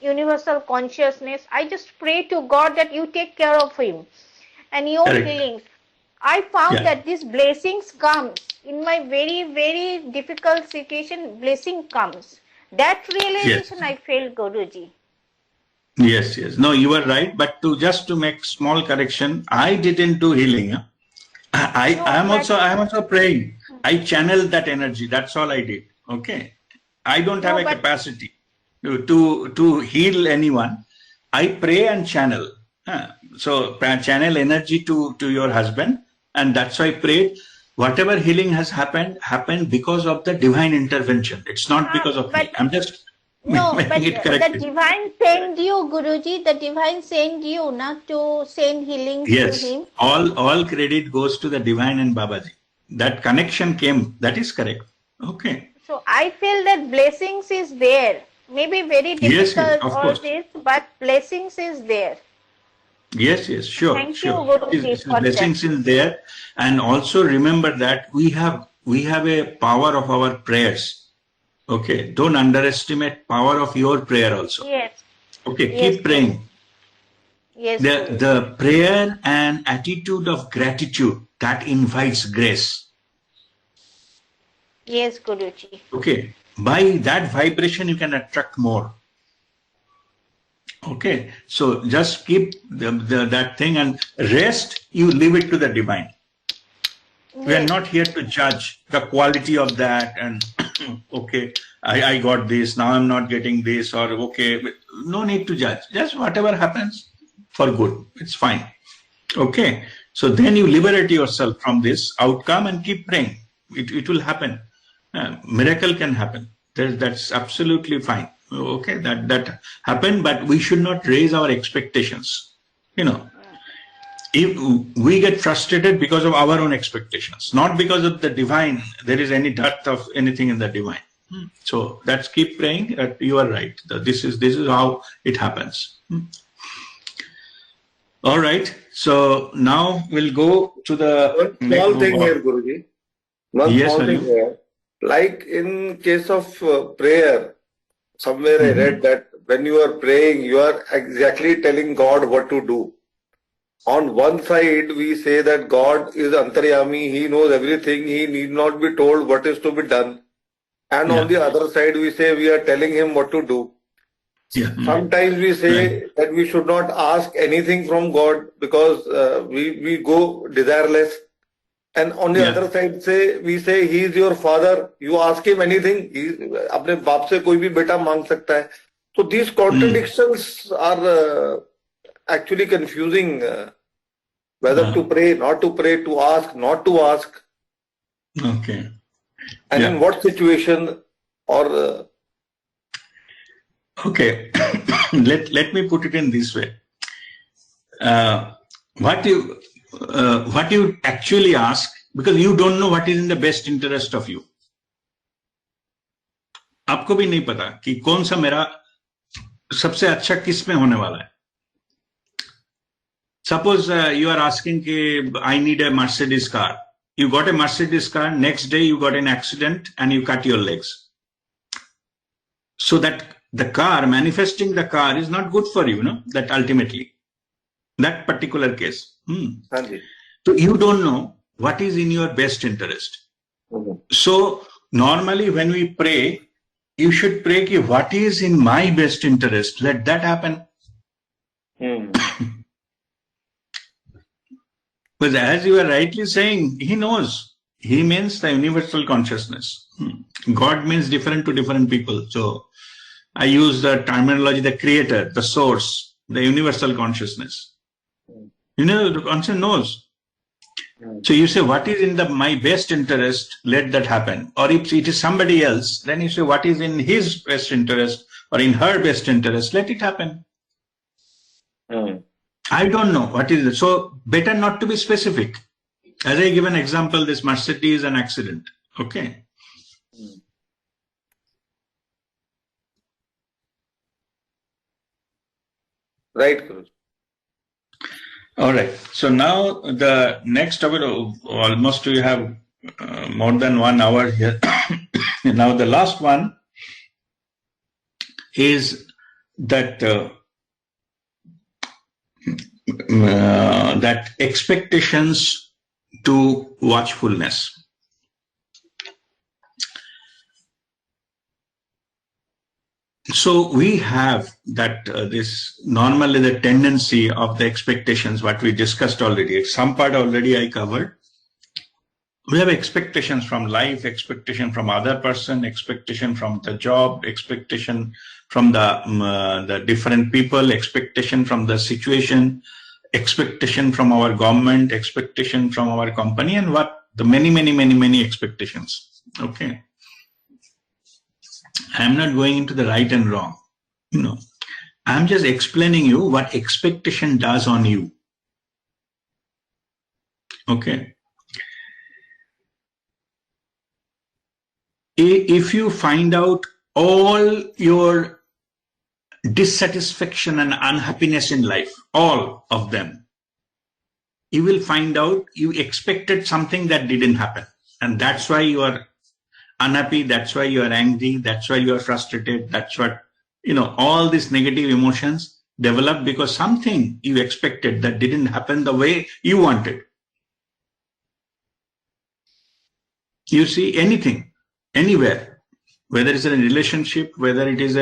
universal consciousness. I just pray to God that you take care of him and your healings. I found that these blessings comes in my very, very difficult situation. Blessing comes. That realization I felt, Guruji. Yes. No, you are right. But just to make small correction, I didn't do healing. I am also praying. I channeled that energy. That's all I did. Okay. I don't have a capacity to heal anyone. I pray and channel. So channel energy to your husband, and that's why I prayed. Whatever healing has happened because of the divine intervention. It's not because of me. I'm just making it correct. The divine sent you, Guruji. The divine sent you to send healing to him. All credit goes to the divine and Babaji. That connection came. That is correct. Okay. So I feel that blessings is there. Maybe very Yes, yes, difficult of all course. this, but blessings is there. Yes, yes, sure, Thank you, sure. Guruji, This is for that. blessings in there. And also remember that we have a power of our prayers. Okay. Don't underestimate power of your prayer also. Yes, Okay. yes, Keep Guru. praying. Yes, Guruji. The prayer and attitude of gratitude that invites grace. Yes, Guruji. Okay. By that vibration, you can attract more. Okay. So just keep that thing and rest, you leave it to the divine. We are Yes, not here to judge the quality of that and okay, I got this, now I'm not getting this, or okay, no need to judge. Just whatever happens for good, it's fine. Okay, so then you liberate yourself from this outcome and keep praying. It will happen. Miracle can happen. That's absolutely fine. Okay, that happened, but we should not raise our expectations. You know, if we get frustrated because of our own expectations, not because of the divine, there is any depth of anything in the divine. So that's keep praying. You are right. This is how it happens. All right. So now we'll go to the One small thing here, Guruji. One yes, small thing Anu. here. Like in case of prayer, somewhere I read that when you are praying, you are exactly telling God what to do. On one side, we say that God is Antaryami, He knows everything, He need not be told what is to be done. And on the other side, we say we are telling Him what to do. Yeah. Sometimes we say that we should not ask anything from God because we go desireless. And on the other side, we say He is your father. You ask Him anything, अपने बाप से कोई भी बेटा मांग सकता है. So these contradictions are actually confusing. Whether to pray, not to pray, to ask, not to ask. Okay. And in what situation or okay. Let me put it in this way. What you actually ask, because you don't know what is in the best interest of you. आपको भी नहीं पता कि कौन सा मेरा सबसे अच्छा किस में होने वाला है. Suppose you are asking कि I need a Mercedes car. You got a Mercedes car, next day you got an accident and you cut your legs. So that the car, manifesting the car is not good for you, no? That ultimately, that particular case. So you don't know what is in your best interest. So normally when we pray, you should pray ki what is in my best interest, let that happen. But as you are rightly saying, He knows. He means the universal consciousness. God means different to different people. So I use the terminology, the creator, the source, the universal consciousness. You know, the consciousness knows. So you say, what is in my best interest, let that happen. Or if it is somebody else, then you say, what is in his best interest or in her best interest, let it happen. I don't know what is it. So better not to be specific. As I give an example, this Mercedes an accident. Okay. Right, Guru. All right. So now the next hour, almost we have more than 1 hour here. Now the last one is that that expectations to watchfulness. So we have that this normally the tendency of the expectations, what we discussed already. Some part already I covered. We have expectations from life, expectation from other person, expectation from the job, expectation from the different people, expectation from the situation, expectation from our government, expectation from our company, and what the many expectations. Okay. I'm not going into the right and wrong. You know, I'm just explaining you what expectation does on you. Okay. If you find out all your dissatisfaction and unhappiness in life, all of them, you will find out you expected something that didn't happen. And that's why you are unhappy, that's why you are angry, that's why you are frustrated, that's what, all these negative emotions develop because something you expected that didn't happen the way you wanted. You see, anything, anywhere, whether it's in a relationship, whether it is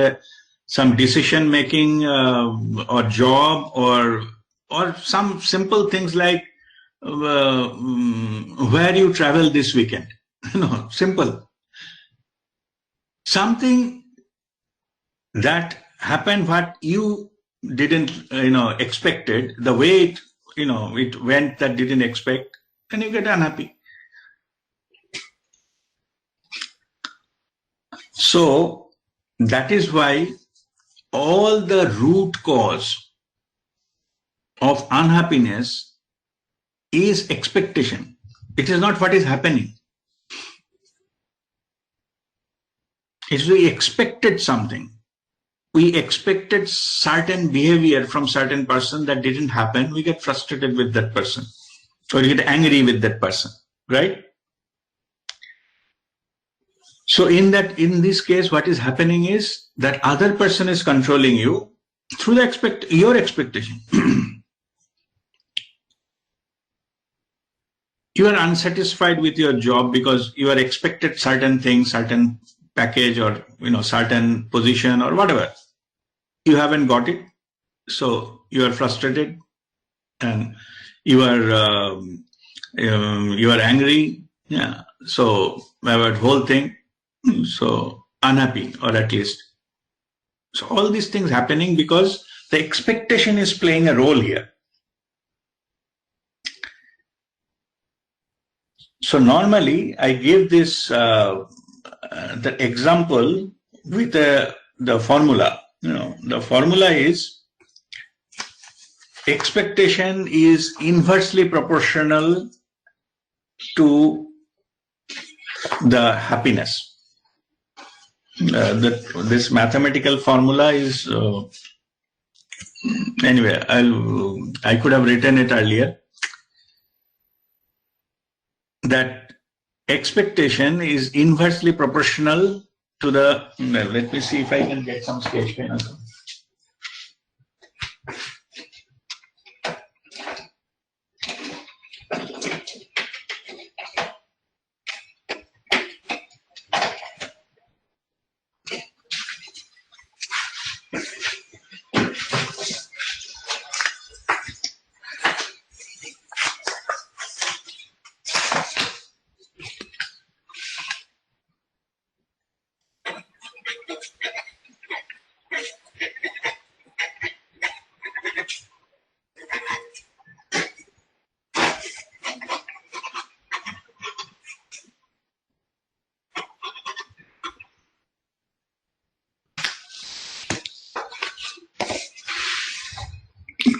some decision making or job or some simple things like where you travel this weekend, simple. Something that happened what you didn't, expected, the way it, it went that didn't expect, then you get unhappy. So that is why all the root cause of unhappiness is expectation. It is not what is happening. It's we expected something. We expected certain behavior from certain person that didn't happen. We get frustrated with that person or we get angry with that person, right? So in this case, what is happening is that other person is controlling you through your expectation. You are unsatisfied with your job because you are expected certain things, certain package or certain position or whatever. You haven't got it, so you are frustrated and you are angry. Yeah, so about whole thing. So unhappy, or at least. So all these things happening because the expectation is playing a role here. So normally I give this the example with the formula. The formula is expectation is inversely proportional to the happiness. This mathematical formula is anyway. I could have written it earlier. That expectation is inversely proportional to the. Let me see if I can get some sketch pen.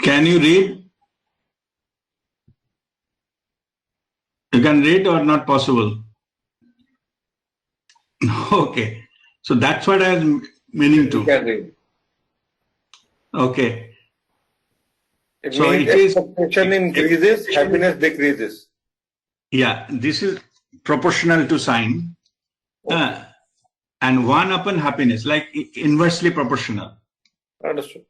Can you read? You can read or not possible? Okay. So that's what I was meaning to. You can read. Okay. It So means it is expectation increases, happiness decreases. Yeah, this is proportional to sign. Okay. And 1 upon happiness, like inversely proportional. Understood.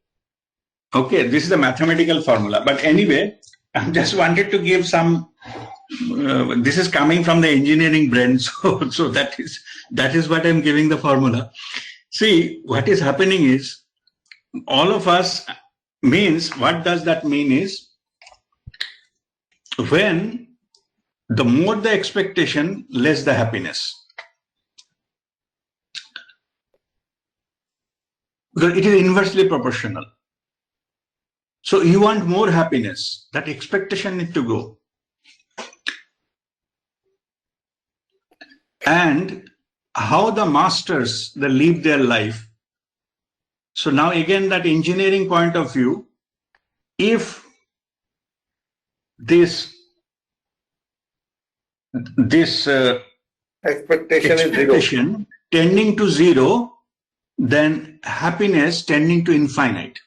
Okay, this is a mathematical formula. But anyway, I just wanted to give some. This is coming from the engineering brain, so that is what I'm giving the formula. See, what is happening is all of us means. What does that mean is when the more the expectation, less the happiness. Because it is inversely proportional. So you want more happiness, that expectation need to go. And how the masters, they live their life. So now again, that engineering point of view, if this Expectation is zero. tending to zero, then happiness tending to infinite.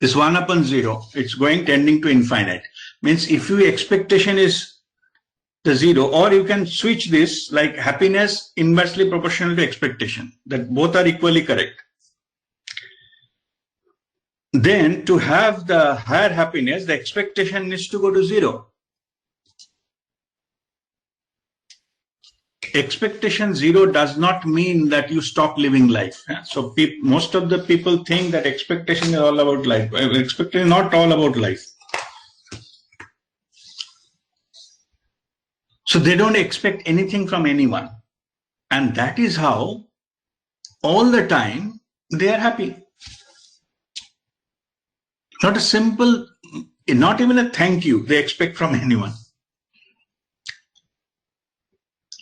This 1 upon 0, it's going tending to infinite. Means if your expectation is the 0, or you can switch this like happiness inversely proportional to expectation, that both are equally correct. Then to have the higher happiness, the expectation needs to go to 0. Expectation 0 does not mean that you stop living life. So most of the people think that expectation is all about life. Expectation is not all about life. So they don't expect anything from anyone. And that is how all the time they are happy. Not a simple, not even a thank you they expect from anyone.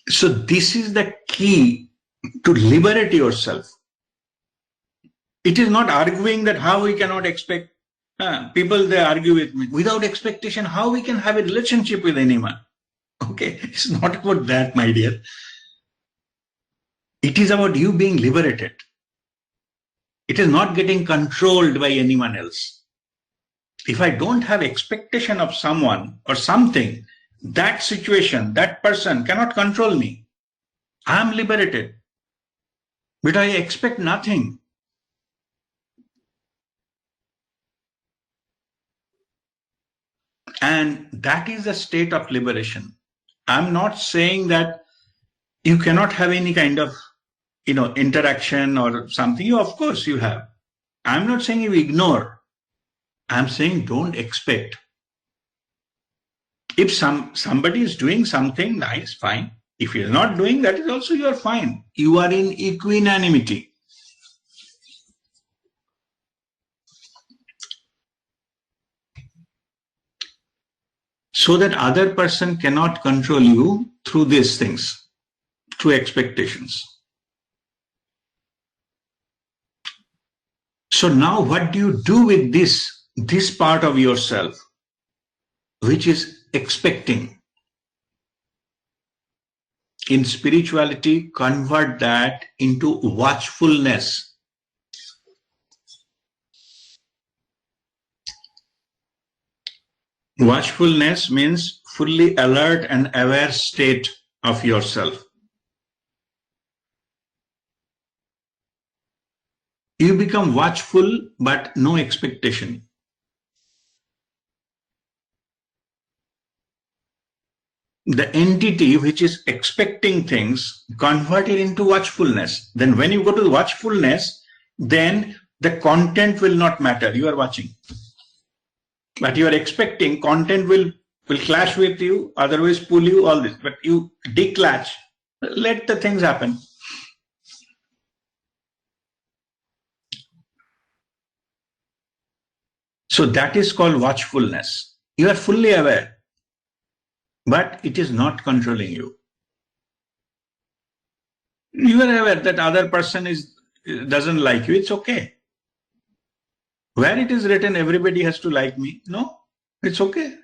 So this is the key to liberate yourself. It is not arguing that how we cannot expect. People, they argue with me. Without expectation, how we can have a relationship with anyone? Okay, it's not about that, my dear. It is about you being liberated. It is not getting controlled by anyone else. If I don't have expectation of someone or something, that situation, that person cannot control me. I am liberated. But I expect nothing. And that is a state of liberation. I'm not saying that you cannot have any kind of, interaction or something. You, of course, you have. I'm not saying you ignore. I'm saying don't expect. If somebody is doing something nice, fine. If you're not doing, that is also you're fine. You are in equanimity. So that other person cannot control you through these things, through expectations. So now what do you do with this part of yourself, which is expecting? In spirituality, convert that into watchfulness. Watchfulness means fully alert and aware state of yourself. You become watchful, but no expectation. The entity which is expecting things, convert it into watchfulness. Then when you go to watchfulness, then the content will not matter. You are watching. But you are expecting content will clash with you, otherwise pull you, all this. But you declatch. Let the things happen. So that is called watchfulness. You are fully aware, but it is not controlling you. You are aware that other person doesn't like you. It's okay. Where it is written, everybody has to like me. No, it's okay.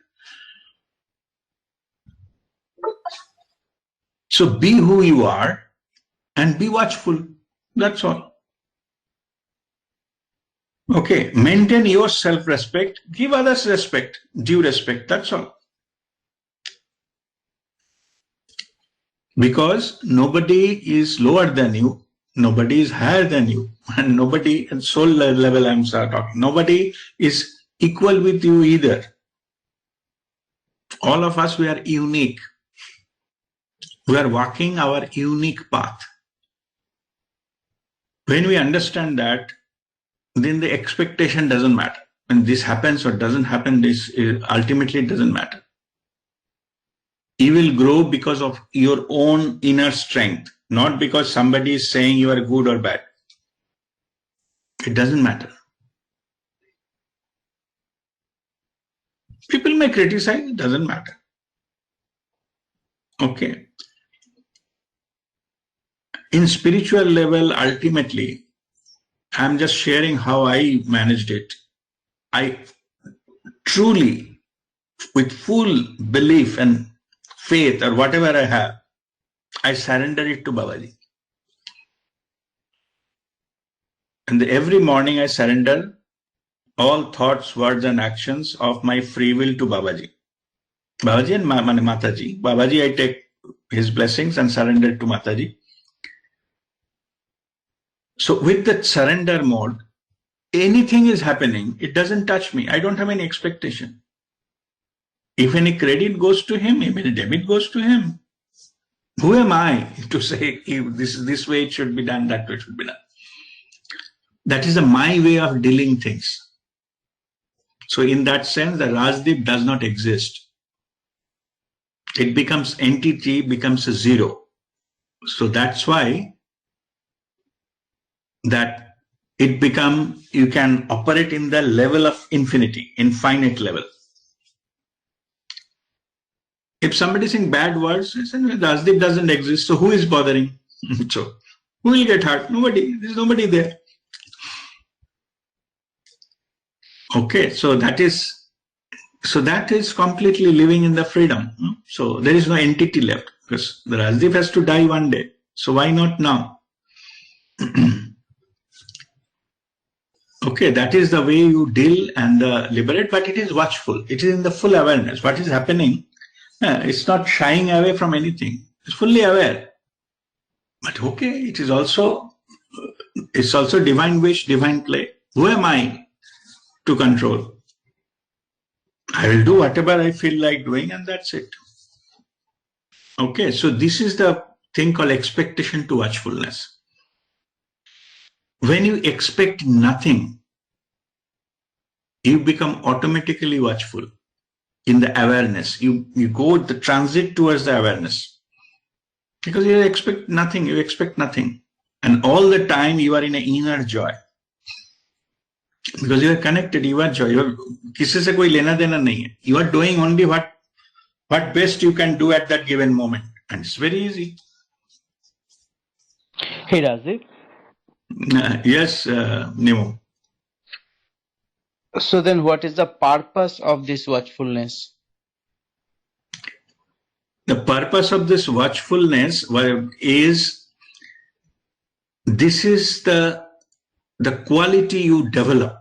So be who you are and be watchful. That's all. Okay, maintain your self-respect, give others respect, due respect, that's all. Because nobody is lower than you, nobody is higher than you, and nobody at soul level I'm talking, nobody is equal with you either. All of us, we are unique. We are walking our unique path. When we understand that, then the expectation doesn't matter. When this happens or doesn't happen, this ultimately doesn't matter. You will grow because of your own inner strength, not because somebody is saying you are good or bad. It doesn't matter. People may criticize, it doesn't matter. Okay. In spiritual level, ultimately, I'm just sharing how I managed it. I truly, with full belief and faith or whatever I have, I surrender it to Babaji. And every morning I surrender all thoughts, words and actions of my free will to Babaji. Babaji and Mataji. Babaji, I take his blessings and surrender to Mataji. So with that surrender mode, anything is happening, it doesn't touch me. I don't have any expectation. If any credit goes to him, if any debit goes to him, who am I to say this way it should be done, that way it should be done? That is my way of dealing things. So in that sense, the Rajdeep does not exist. It becomes entity, becomes a zero. So that's why that you can operate in the level of infinity, infinite level. If somebody is saying bad words, Rajdeep doesn't exist, so who is bothering? So who will get hurt? Nobody. There's nobody there. Okay, so that is completely living in the freedom. So there is no entity left, because the Rajdeep has to die one day. So why not now? Okay, that is the way you deal and liberate, but it is watchful. It is in the full awareness. What is happening? It's not shying away from anything. It's fully aware. But okay, it's also divine wish, divine play. Who am I to control? I will do whatever I feel like doing, and that's it. Okay, so this is the thing called expectation to watchfulness. When you expect nothing, you become automatically watchful in the awareness. You go the transit towards the awareness. Because you expect nothing. And all the time you are in an inner joy. Because you are connected, you are joy. किसी से कोई लेना देना नहीं है. You are doing only what best you can do at that given moment. And it's very easy. Hey, Rajiv. Yes, Nemo. So then what is the purpose of this watchfulness? The purpose of this watchfulness is, this is the quality you develop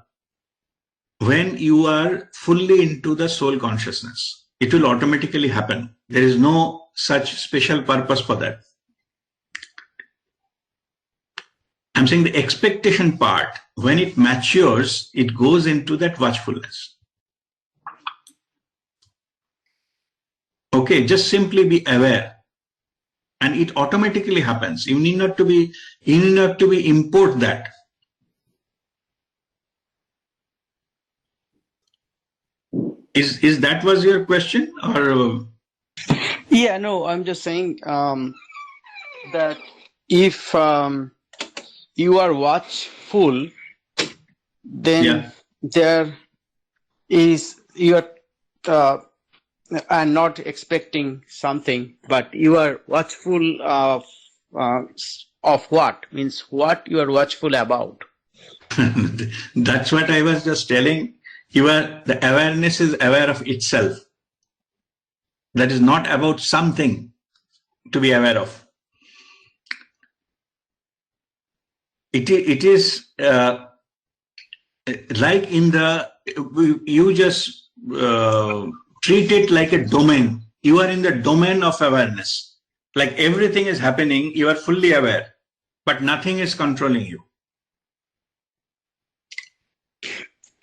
when you are fully into the soul consciousness. It will automatically happen. There is no such special purpose for that. I'm saying the expectation part, when it matures, it goes into that watchfulness. Okay, just simply be aware, and it automatically happens. You need not to be import that. Is that was your question, or? Yeah, no, I'm just saying that if you are watchful, then there is, you are and not expecting something, but you are watchful of what? Means what you are watchful about. That's what I was just telling. The awareness is aware of itself. That is not about something to be aware of. It is like you just treat it like a domain. You are in the domain of awareness. Like everything is happening, you are fully aware, but nothing is controlling you.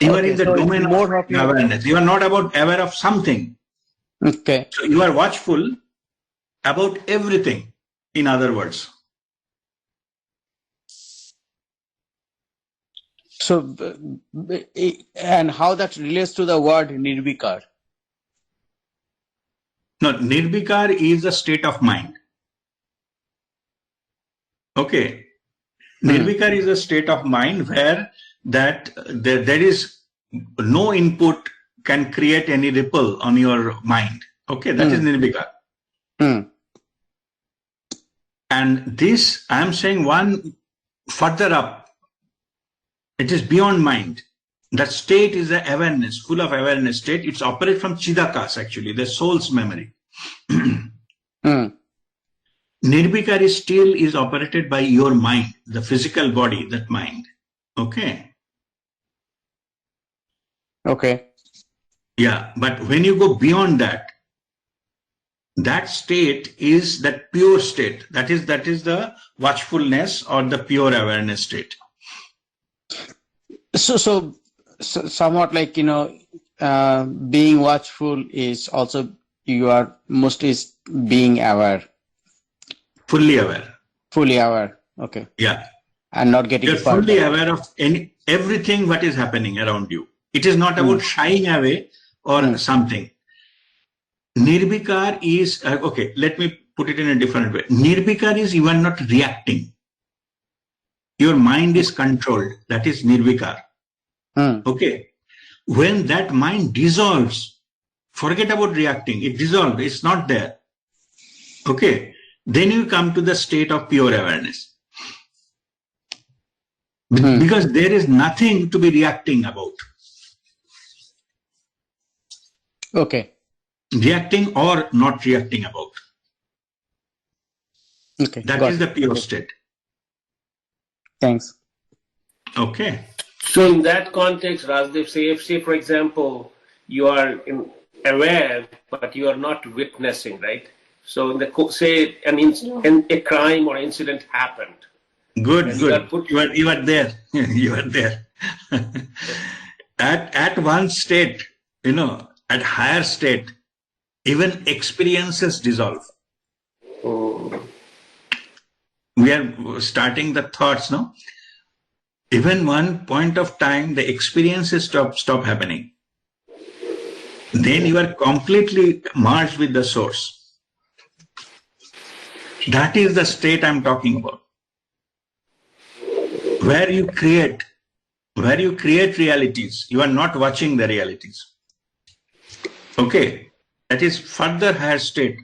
You are in the domain of awareness. You are not aware of something. Okay. So you are watchful about everything, in other words. So, and how that relates to the word Nirbikar? No, Nirbikar is a state of mind. Okay. Nirbikar is a state of mind where there is no input can create any ripple on your mind. Okay, that is Nirbikar. And this, I am saying one further up. It is beyond mind. That state is the awareness, full of awareness state. It's operate from Chidakas, actually, the soul's memory. Nirvikar is still is operated by your mind, the physical body, that mind. Okay. Okay. Yeah. But when you go beyond that, that state is that pure state. That is the watchfulness or the pure awareness state. So somewhat like, being watchful is also, you are mostly being aware. Fully aware. Fully aware. Okay. Yeah. And not getting You're fully aware of everything what is happening around you. It is not about shying away or something. Nirvikar is, okay, let me put it in a different way. Nirvikar is you are not reacting. Your mind is controlled. That is Nirvikar. Okay. When that mind dissolves, forget about reacting. It dissolves. It's not there. Okay. Then you come to the state of pure awareness. Because there is nothing to be reacting about. Okay. Reacting or not reacting about. Okay. That is the pure state. Thanks. Okay. So in that context, Rajdev, say for example, you are aware, but you are not witnessing, right? So in say a crime or incident happened. Good. You are there. You are there. At one state, at higher state, even experiences dissolve. We are starting the thoughts, no? Even one point of time, the experiences stop happening. Then you are completely merged with the source. That is the state I'm talking about. Where you create realities. You are not watching the realities. Okay. That is further higher state.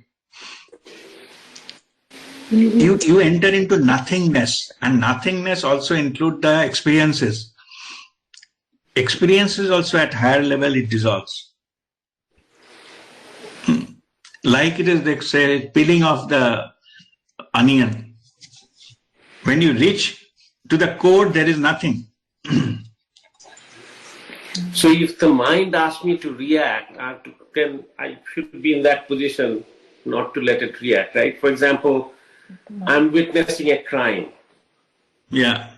You enter into nothingness, and nothingness also include the experiences. Experiences also at higher level, it dissolves. Like it is, they say, peeling off the onion. When you reach to the core, there is nothing. So if the mind asks me to react, then I should be in that position not to let it react, right? For example, I'm witnessing a crime. Yeah.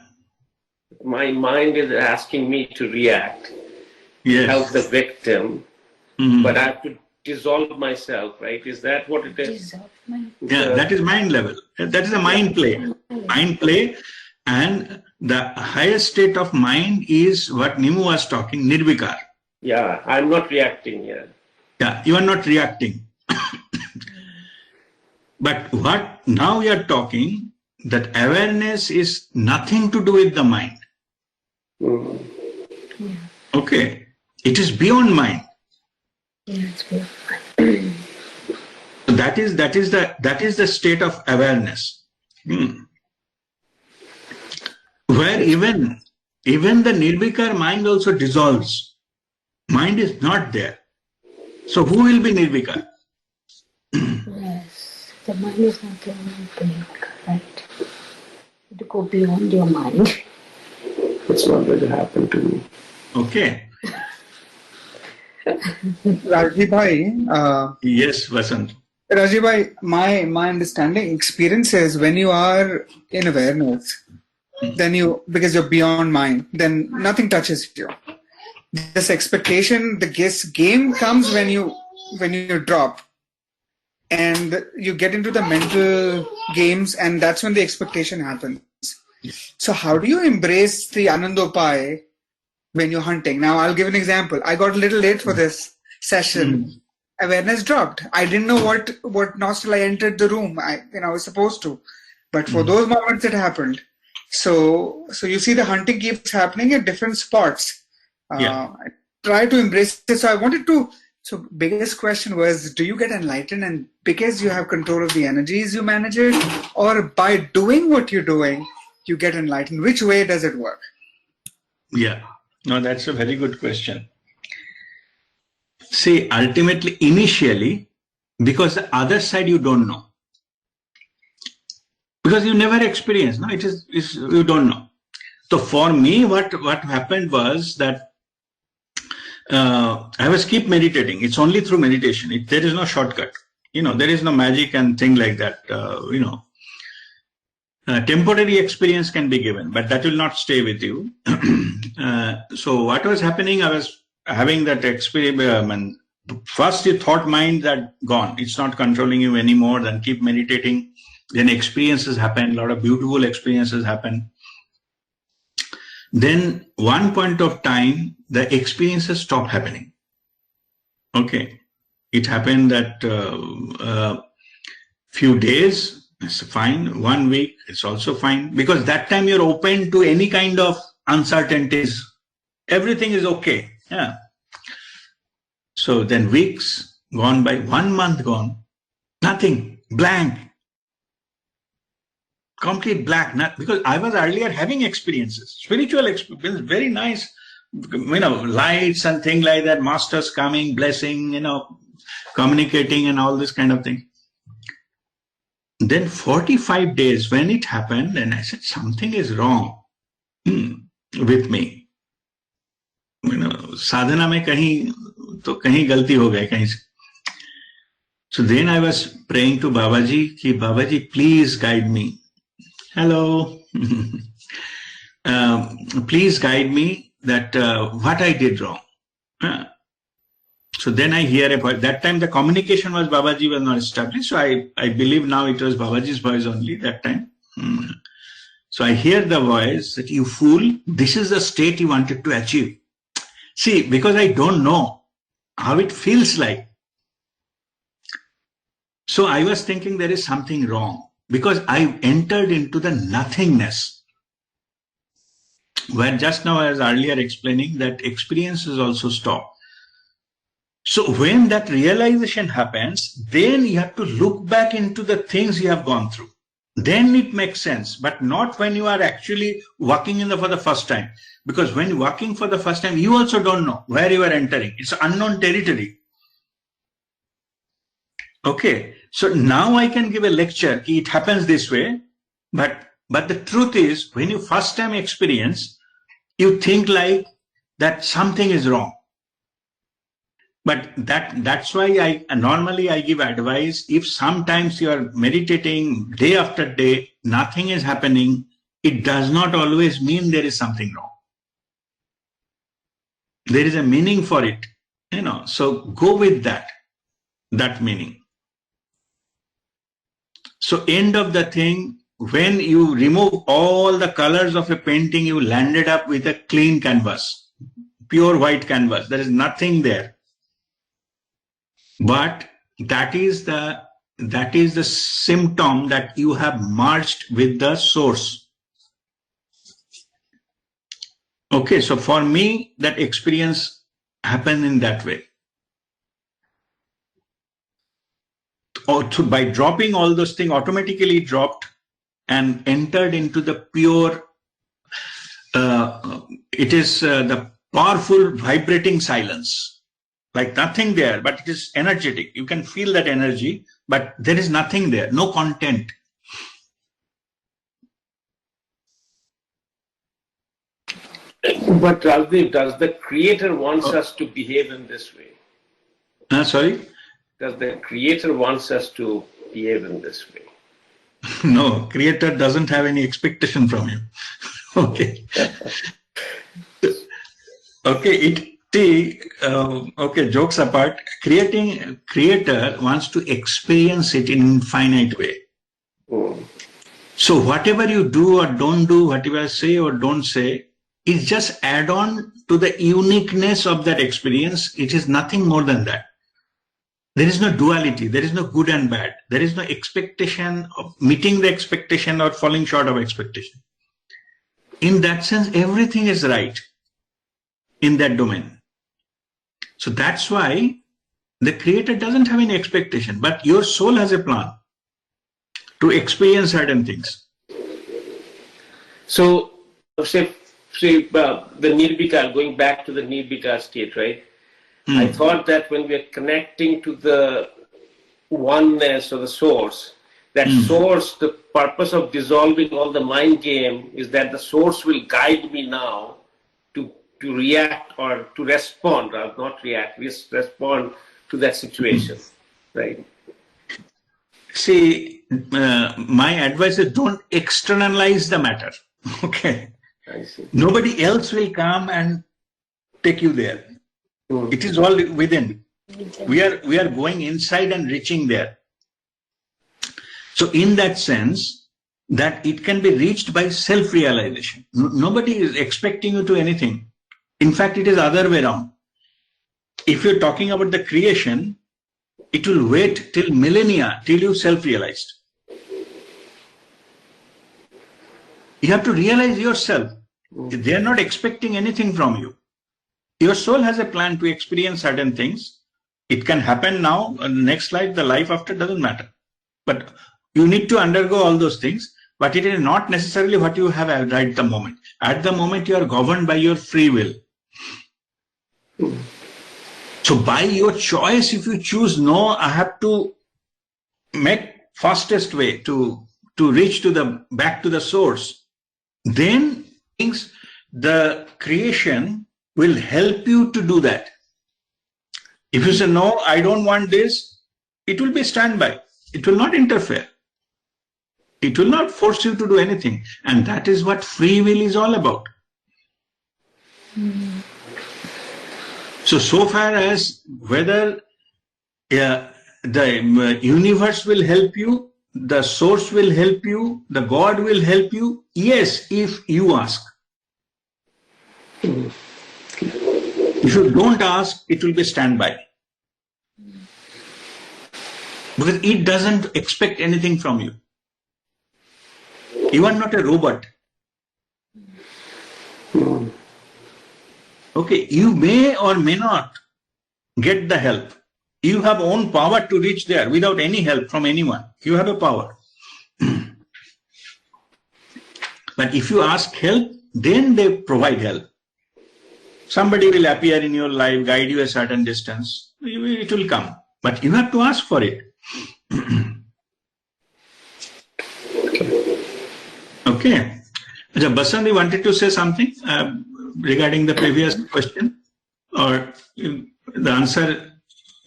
My mind is asking me to react, Yes. help the victim, but I have to dissolve myself, right? Is that what it is? Yeah, that is mind level. That is a mind play. Mind play, and the highest state of mind is what Nimu was talking, Nirvikar. Yeah, I'm not reacting here. Yeah, you are not reacting. But what now we are talking, that awareness is nothing to do with the mind. Okay. It is beyond mind. Yeah, it's beyond mind. That is the state of awareness. Where even the Nirvikar mind also dissolves. Mind is not there. So who will be Nirvikar? Yes, the mind is not the only thing, right? To go beyond your mind. It's not going to happen to me. Okay. Rajiv bhai, Yes, Vasant. Rajiv bhai, my understanding experience is when you are in awareness, then because you're beyond mind, then nothing touches you. This expectation, the game comes when you drop, and you get into the mental games, and that's when the expectation happens. So how do you embrace the Anandopai when you're hunting? Now I'll give an example. I got a little late for this session. Awareness dropped. I didn't know what nostril I entered the room. I was supposed to, but for those moments it happened. So you see, the hunting keeps happening at different spots. I try to embrace it. So biggest question was, do you get enlightened, and because you have control of the energies, you manage it, or by doing what you're doing, you get enlightened? Which way does it work? Yeah. No, that's a very good question. See, ultimately, initially, because the other side you don't know. because you never experienced. No, it's you don't know. So for me, what happened was that I was keep meditating. It's only through meditation. There is no shortcut. There is no magic and thing like that. Temporary experience can be given, but that will not stay with you. So what was happening? I was having that experience. First, your thought mind that gone. It's not controlling you anymore. Then keep meditating. Then experiences happen. A lot of beautiful experiences happen. Then one point of time, the experiences stop happening. Okay. It happened that few days, it's fine. 1 week, it's also fine. Because that time you're open to any kind of uncertainties. Everything is okay. Yeah. So then weeks gone by, 1 month gone, nothing, blank. Complete black, because I was earlier having experiences, spiritual experience, very nice, lights and things like that, masters coming, blessing, communicating and all this kind of thing. Then 45 days when it happened, and I said, something is wrong with me. Sadhana mein kahin galti ho gayi kahin se. So then I was praying to Babaji, ki Babaji, please guide me. Hello. Please guide me that what I did wrong. So then I hear about that time the communication was Babaji was not established. So I believe now it was Babaji's voice only that time. So I hear the voice that you fool, this is the state you wanted to achieve. See, because I don't know how it feels like. So I was thinking there is something wrong. Because I entered into the nothingness, where just now I was earlier explaining that experiences also stop. So when that realization happens, then you have to look back into the things you have gone through. Then it makes sense, but not when you are actually walking in for the first time. Because when walking for the first time, you also don't know where you are entering. It's unknown territory. Okay. So now I can give a lecture, it happens this way, but the truth is, when you first time experience, you think like that something is wrong. But that's why normally I give advice, if sometimes you are meditating day after day, nothing is happening, it does not always mean there is something wrong. There is a meaning for it, so go with that meaning. So end of the thing, when you remove all the colors of a painting, you landed up with a clean canvas, pure white canvas. There is nothing there. But that is the symptom that you have merged with the source. Okay, so for me, that experience happened in that way. By dropping all those things, automatically dropped and entered into the pure, it is the powerful vibrating silence. Like nothing there, but it is energetic. You can feel that energy, but there is nothing there, no content. But Rajdeep, does the Creator wants us to behave in this way? Sorry? Does the Creator wants us to behave in this way? No, Creator doesn't have any expectation from you. Okay. Okay, okay, jokes apart, Creator wants to experience it in infinite way. So whatever you do or don't do, whatever say or don't say, is just add on to the uniqueness of that experience. It is nothing more than that. There is no duality. There is no good and bad. There is no expectation of meeting the expectation or falling short of expectation. In that sense, everything is right in that domain. So that's why the Creator doesn't have any expectation, but your soul has a plan to experience certain things. So, say the Nirbhita, going back to the Nirbhita state, right? I thought that when we are connecting to the oneness or the source, that source, the purpose of dissolving all the mind game is that the source will guide me now to react or to respond, or not react, respond to that situation, right? See, my advice is don't externalize the matter. Okay. I see. Nobody else will come and take you there. It is all within. We are going inside and reaching there. So in that sense, that it can be reached by self-realization. Nobody is expecting you to anything. In fact, it is other way around. If you're talking about the creation, it will wait till millennia till you self-realized. You have to realize yourself. They are not expecting anything from you. Your soul has a plan to experience certain things. It can happen now, next life, the life after, doesn't matter. But you need to undergo all those things. But it is not necessarily what you have right at the moment. At the moment, you are governed by your free will. So by your choice, if you choose, no, I have to make fastest way to reach to back to the source, then the creation will help you to do that. If you say, no, I don't want this, it will be standby. It will not interfere. It will not force you to do anything. And that is what free will is all about. So far as whether the universe will help you, the source will help you, the God will help you, yes, if you ask. If you don't ask, it will be standby. Because it doesn't expect anything from you. You are not a robot. Okay, you may or may not get the help. You have own power to reach there without any help from anyone. You have a power. But if you ask help, then they provide help. Somebody will appear in your life, guide you a certain distance. It will come. But you have to ask for it. Okay. Basant wanted to say something regarding the previous question, or the answer?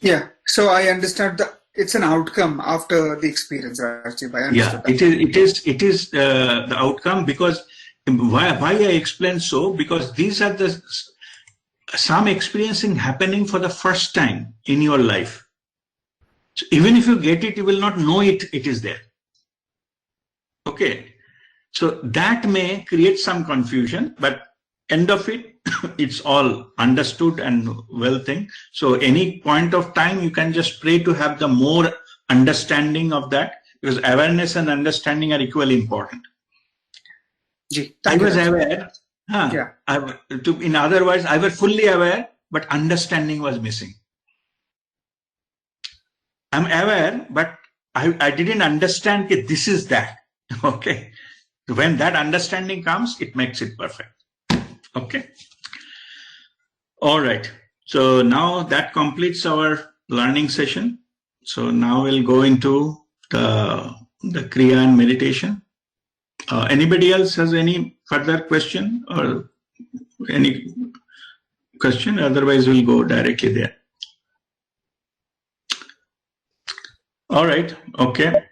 Yeah. So I understand that it's an outcome after the experience, Rajiv. I understood that. It is the outcome, because why I explain so, because these are some experiencing happening for the first time in your life. So even if you get it, you will not know it is there. Okay. So that may create some confusion, but end of it, it's all understood and well thing. So any point of time, you can just pray to have the more understanding of that, because awareness and understanding are equally important. I was aware. In other words, I was fully aware, but understanding was missing. I'm aware, but I didn't understand that this is that. Okay. When that understanding comes, it makes it perfect. Okay. All right. So now that completes our learning session. So now we'll go into the Kriya and meditation. Anybody else has any further question or any question? Otherwise, we'll go directly there. All right. Okay.